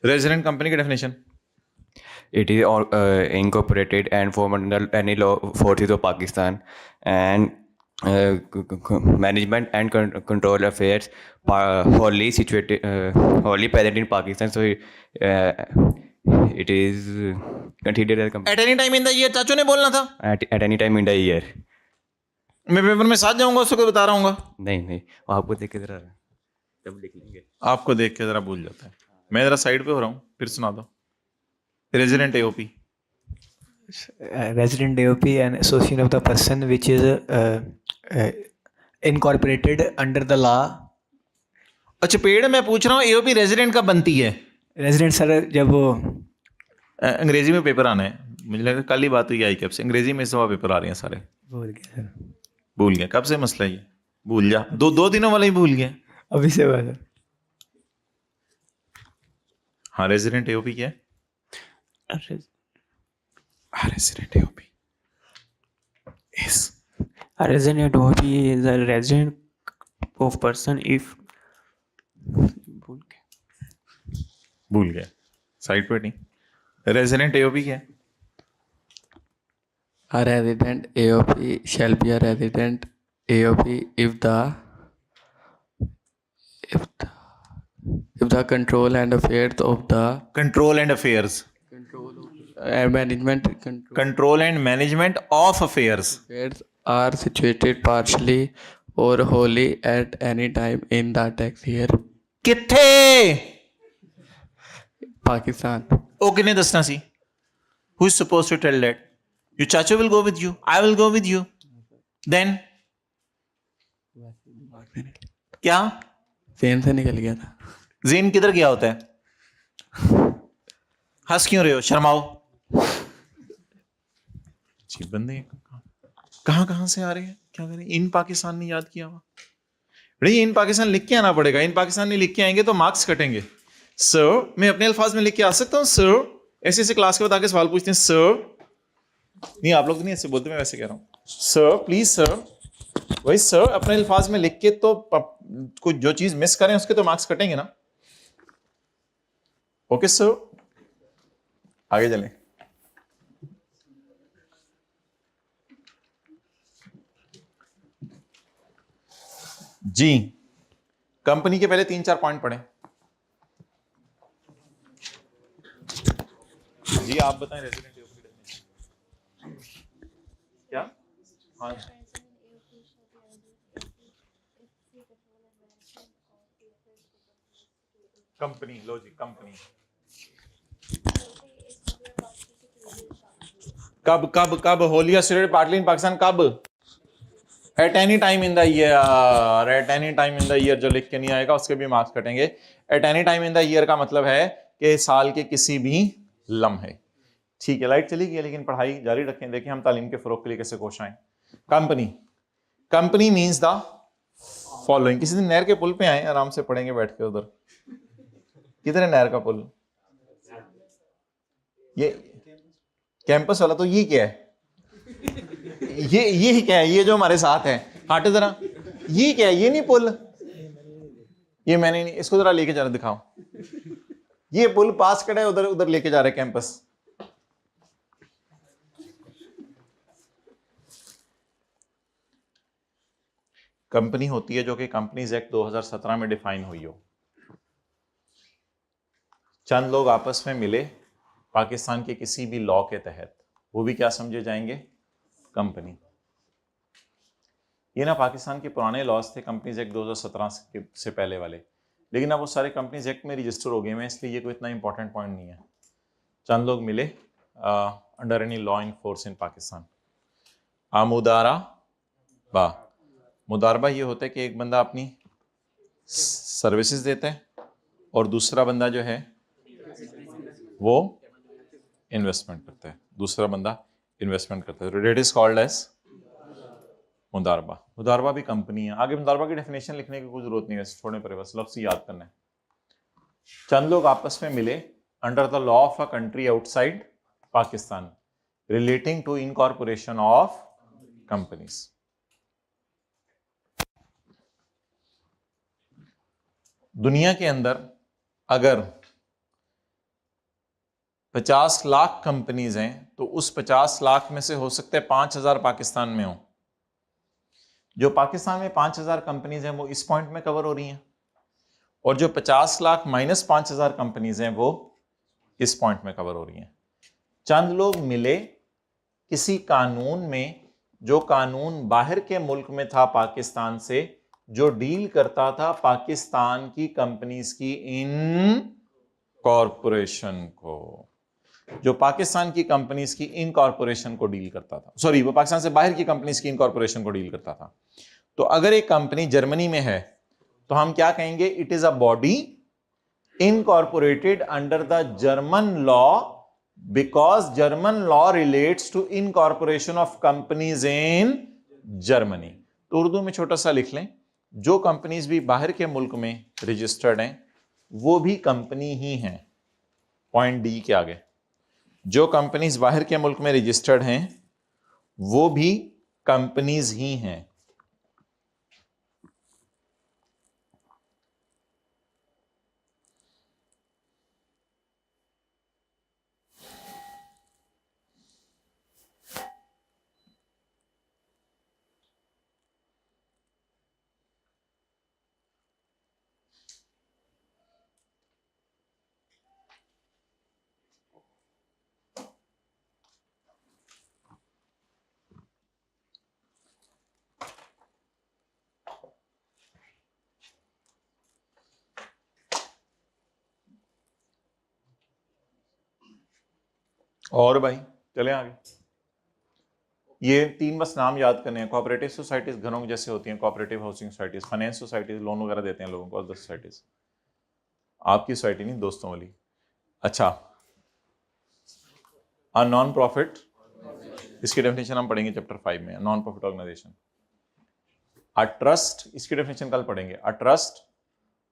रेजिडेंट कंपनी की definition. It is incorporated and formed under any law forces of Pakistan and management and control affairs wholly situated, wholly present in Pakistan. So it is considered as at any time in the year, चाचू ने बोलना था। at any time in the year. मैं paper में साथ जाऊंगा, उसको बता रहा हूँ। नहीं वो आपको देख के जरा तब लिख लेंगे। आपको देख के जरा भूल जाता है। मैं जरा साइड पे हो रहा हूँ, फिर सुना दो। Resident AOP, resident AOP an association of the person which is incorporated under the law. अच्छा पेड़ मैं पूछ रहा हूँ AOP रेजिडेंट कब बनती है? रेजिडेंट सर जब वो अंग्रेजी में पेपर आना है, मुझे लगा कल ही बात हुई ICAP से, अंग्रेजी में सवा पेपर आ रहे हैं सारे। भूल गया सर, भूल गया? कब से मसला ये भूल जा, दो दिनों वाला ही भूल गया। अभी से बात। हाँ रेजिडेंट AOP क्या है? Resident AOP is A resident OP is a resident of person if भूल गया, साइड पे नहीं। रेजिडेंट AOP क्या है? A resident AOP shall be a resident AOP if the control and affairs of the control and affairs, management control and management of affairs affairs are situated partially or wholly at any time in the tax year. किथे? Pakistan. ओ किने दसना सी? Who is supposed to tell that? Your chacha will go with you, I will go with you. Then क्या जेन से निकल गया था। जेन किधर गया होता है? हंस क्यों रहे हो, शर्माओ। जी बंदे कहां से आ रहे हैं, क्या करें? इन पाकिस्तान ने याद किया हुआ भाई, इन पाकिस्तान लिख के आना पड़ेगा। इन पाकिस्तान नहीं लिख के आएंगे तो मार्क्स कटेंगे। सर मैं अपने अल्फाज में लिख के आ सकता हूँ सर? ऐसे ऐसे क्लास के बाद आके सवाल पूछते हैं सर, नहीं आप लोग तो नहीं ऐसे बोलते, मैं वैसे कह रहा हूँ सर प्लीज सर। वही सर अपने अल्फाज में लिख के, तो कुछ जो चीज मिस करें उसके तो मार्क्स कटेंगे ना। ओके सर, आगे चलें। जी कंपनी के पहले 3-4 पॉइंट पढ़े। जी आप बताएं रेजिडेंट AOP की डेफिनेशन क्या? हाँ कंपनी, लो जी कंपनी कब कब कब होलिया स्टेटेड पार्टली इन पाकिस्तान कब? At any time in the year. At any time in the year जो लिख के नहीं आएगा उसके भी मार्क्स कटेंगे। At any time in the year का मतलब है कि साल के किसी भी लम्हे। ठीक है लाइट चली गई लेकिन पढ़ाई जारी रखें। देखिए हम तालीम के फरोग के लिए कैसे कोशिश आए। Company, company means the following. किसी दिन नहर के पुल पे आए, आराम से पढ़ेंगे बैठ के। उधर किधर है नहर का पुल? ये कैंपस वाला। तो ये क्या है? ये क्या है? ये जो हमारे साथ है, हट जरा, ये क्या है? ये नहीं पुल, ये मैंने नहीं, इसको जरा लेके जा रहा, दिखाओ। ये पुल पास खड़ा है, उधर उधर लेके जा रहे कैंपस। कंपनी होती है जो कि कंपनीज एक्ट 2017 में डिफाइन हुई हो। चंद लोग आपस में मिले पाकिस्तान के किसी भी लॉ के तहत, वो भी क्या समझे जाएंगे? कंपनी। ये ना पाकिस्तान के पुराने लॉज थे कंपनीज एक्ट 2017 से पहले वाले, लेकिन अब वो सारे कंपनीज एक्ट में रजिस्टर हो गए हैं, इसलिए ये कोई इतना इंपॉर्टेंट पॉइंट नहीं है। चंद लोग मिले under any law in force in Pakistan. मुदारबा। मुदारबा ये होता है कि एक बंदा अपनी सर्विसेज देता है और दूसरा बंदा जो है वो इन्वेस्टमेंट करता है, दूसरा बंदा इन्वेस्टमेंट करता है। इट इज कॉल्ड एज मुदारबा। मुदारबा भी कंपनी है। आगे मुदारबा की डेफिनेशन लिखने की कोई जरूरत नहीं है, छोड़ने पर बस लफ्ज़ याद करना है। चंद लोग आपस में मिले under the law of a country outside Pakistan relating to incorporation of companies. दुनिया के अंदर अगर 50 लाख कंपनीज हैं तो उस 50 लाख में से हो सकते हैं 5000 पाकिस्तान में हो। जो पाकिस्तान में 5000 कंपनीज हैं वो इस पॉइंट में कवर हो रही हैं, और जो 50 लाख माइनस 5000 कंपनीज हैं वो इस पॉइंट में कवर हो रही हैं। चंद लोग मिले किसी कानून में, जो कानून बाहर के मुल्क में था पाकिस्तान से, जो डील करता था पाकिस्तान की कंपनीज की इन कॉरपोरेशन को, जो पाकिस्तान की कंपनीज की इन कॉरपोरेशन को डील करता था, सॉरी वो पाकिस्तान से बाहर की कंपनीज की इन कॉरपोरेशन को डील करता था। तो अगर एक कंपनी जर्मनी में है तो हम क्या कहेंगे? It is a body incorporated under the German law because German law relates to incorporation of companies in Germany. तो उर्दू में छोटा सा लिख लें, जो कंपनीज भी बाहर के मुल्क में रजिस्टर्ड हैं वो भी कंपनी ही हैं। पॉइंट डी के आगे, जो कंपनीज बाहर के मुल्क में रजिस्टर्ड हैं वो भी कंपनीज ही हैं। और भाई चले आगे। ये 3 बस नाम याद करने हैं। कोऑपरेटिव सोसाइटीज घरों के जैसे होती हैं, cooperative housing societies, finance societies loan वगैरह देते हैं लोगों को, अदर सोसाइटीज। आपकी सोसाइटी नहीं, दोस्तों वाली। अच्छा, अ नॉन प्रॉफिट, इसकी डेफिनेशन हम पढ़ेंगे चैप्टर 5 में। Non profit organisation. A trust, इसकी डेफिनेशन कल पढ़ेंगे। अ ट्रस्ट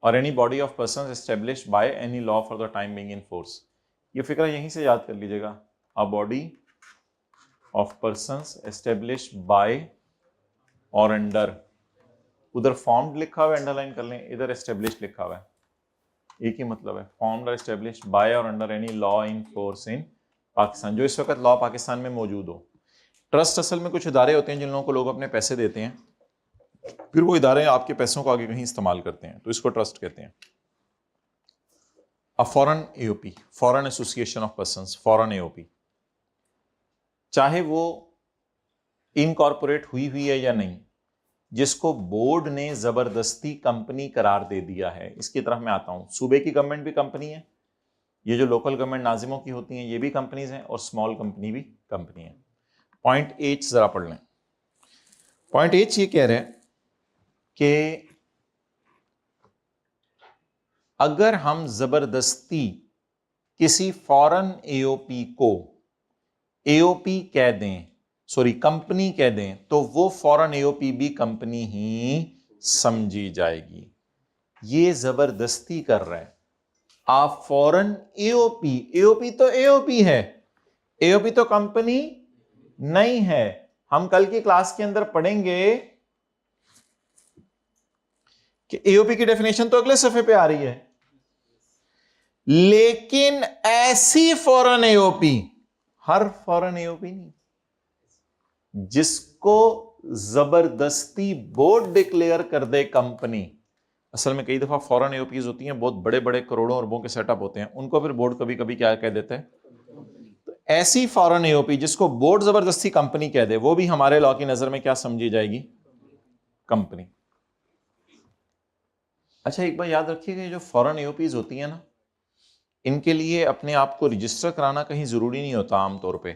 और any body of persons established by any law for the time being in force. ये फिक्र यहीं से याद कर लीजिएगा। A body of persons established by और अंडर, उधर फॉर्म्ड लिखा हुआ है अंडरलाइन कर लें, इधर एस्टेब्लिश्ड लिखा हुआ है, एक ही मतलब है। फॉर्म्ड और एस्टेब्लिश्ड बाय और under any law in force in Pakistan, जो इस वक्त लॉ पाकिस्तान में मौजूद हो। ट्रस्ट असल में कुछ इदारे होते हैं जिन लोगों को लोग अपने पैसे देते हैं, फिर वो इदारे आपके पैसों को आगे कहीं इस्तेमाल करते हैं, तो इसको ट्रस्ट कहते हैं। A foreign AOP, foreign association of persons, foreign AOP, चाहे वो इनकॉर्पोरेट हुई है या नहीं, जिसको बोर्ड ने जबरदस्ती कंपनी करार दे दिया है। इसकी तरफ मैं आता हूं। सूबे की गवर्नमेंट भी कंपनी है, ये जो लोकल गवर्नमेंट नाजिमों की होती हैं ये भी कंपनीज हैं, और स्मॉल कंपनी भी कंपनी है। पॉइंट एच जरा पढ़ लें। पॉइंट एच ये कह रहे हैं कि अगर हम जबरदस्ती किसी फॉरेन एओपी को एओपी कह दें, सॉरी कंपनी कह दें, तो वो फॉरेन एओपी भी कंपनी ही समझी जाएगी। ये जबरदस्ती कर रहा है। आप फॉरेन एओपी, एओपी तो एओपी है, एओपी तो कंपनी नहीं है। हम कल की क्लास के अंदर पढ़ेंगे कि एओपी की डेफिनेशन तो अगले सफे पे आ रही है, लेकिन ऐसी फॉरेन एओपी, हर फॉरेन एओपी नहीं, जिसको जबरदस्ती बोर्ड डिक्लेयर कर दे कंपनी। असल में कई दफा फॉरेन एओपीज होती हैं, बहुत बड़े बड़े करोड़ों अरबों के सेटअप होते हैं, उनको फिर बोर्ड कभी कभी क्या कह देते हैं, तो ऐसी फॉरेन एओपी जिसको बोर्ड जबरदस्ती कंपनी कह दे, वो भी हमारे लॉ की नजर में क्या समझी जाएगी, कंपनी। अच्छा एक बार याद रखिएगा, जो फॉरेन एओपीज होती है ना, इनके लिए अपने आप को रजिस्टर कराना कहीं जरूरी नहीं होता। आमतौर पे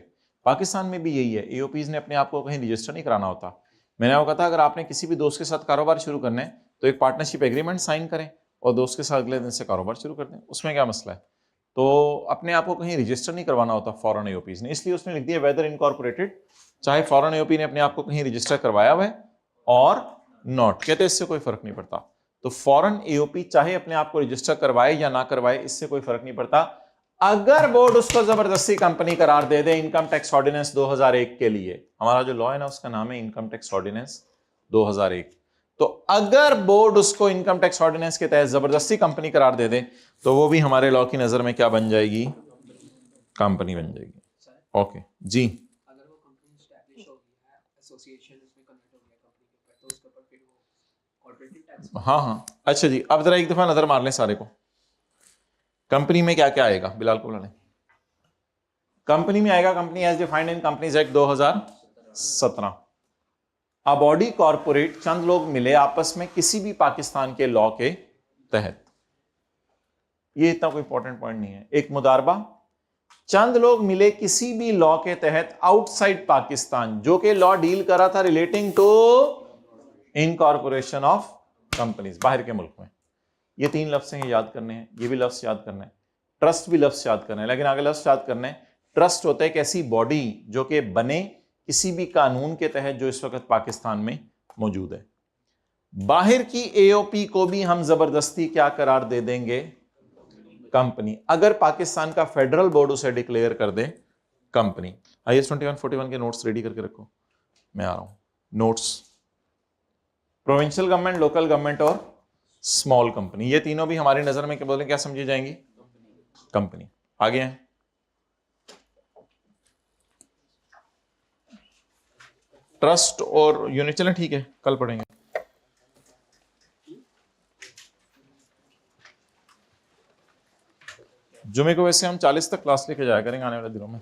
पाकिस्तान में भी यही है, एओपीज ने अपने आप को कहीं रजिस्टर नहीं कराना होता। मैंने आपको कहा था अगर आपने किसी भी दोस्त के साथ कारोबार शुरू करना है तो एक पार्टनरशिप एग्रीमेंट साइन करें और दोस्त के साथ अगले दिन से कारोबार शुरू कर दें, उसमें क्या मसला है। तो अपने आप को कहीं रजिस्टर नहीं करवाना होता फॉरेन एओपीज ने, इसलिए उसने लिख दिया वेदर इनकॉर्पोरेटेड, चाहे फॉरेन एओपी ने अपने आप को कहीं रजिस्टर करवाया हुआ है और नॉट, कहते इससे कोई फर्क नहीं पड़ता। तो फॉरेन एओपी चाहे अपने आप को रजिस्टर करवाए या ना करवाए, इससे कोई फर्क नहीं पड़ता, अगर बोर्ड उसको जबरदस्ती कंपनी करार दे दे इनकम टैक्स ऑर्डिनेंस 2001 के लिए। हमारा जो लॉ है ना उसका नाम है इनकम टैक्स ऑर्डिनेंस 2001। तो अगर बोर्ड उसको इनकम टैक्स ऑर्डिनेंस के तहत जबरदस्ती कंपनी करार दे दे तो वो भी हमारे लॉ की नजर में क्या बन जाएगी, कंपनी बन जाएगी। ओके जी, अगर वो कंपनी एस्टैब्लिश हो गई है, एसोसिएशन उसमें कन्वर्ट हो गया कंपनी के ऊपर, तो उसके ऊपर फिर वो कॉर्पोरेटिव टैक्स। हाँ हाँ अच्छा जी, अब जरा एक दफा नजर मार लें सारे को, कंपनी में क्या क्या आएगा। बिलाल को बुला लें। कंपनी में आएगा company as defined in Companies Act 2017। A body corporate, चंद लोग मिले आपस में किसी भी पाकिस्तान के लॉ के तहत, ये इतना कोई इंपॉर्टेंट पॉइंट नहीं है। एक मुदारबा, चंद लोग मिले किसी भी लॉ के तहत आउटसाइड पाकिस्तान, जो कि लॉ डील कर रहा था relating to incorporation of companies, बाहर के मुल्क में। ये तीन लफ्ज हैं, याद करने हैं, ये भी लफ्ज याद करना है, ट्रस्ट भी लफ्ज याद करना है, लेकिन आगे लफ्ज याद करना है। ट्रस्ट होता है एक ऐसी बॉडी जो कि बने किसी भी कानून के तहत जो इस वक्त पाकिस्तान में मौजूद है। बाहर की एओपी को भी हम जबरदस्ती क्या करार दे देंगे, कंपनी, अगर पाकिस्तान का फेडरल बोर्ड उसे डिक्लेयर कर दे कंपनी। IAS 2141 के नोट्स रेडी करके रखो, मैं आ रहा हूं। Notes, provincial government, local government और स्मॉल कंपनी, ये तीनों भी हमारी नजर में क्या बोले, क्या समझी जाएंगी, कंपनी। आगे हैं ट्रस्ट और यूनिट, चलें ठीक है कल पढ़ेंगे। जुमे को वैसे हम 40 तक क्लास लेके जाया करेंगे आने वाले दिनों में।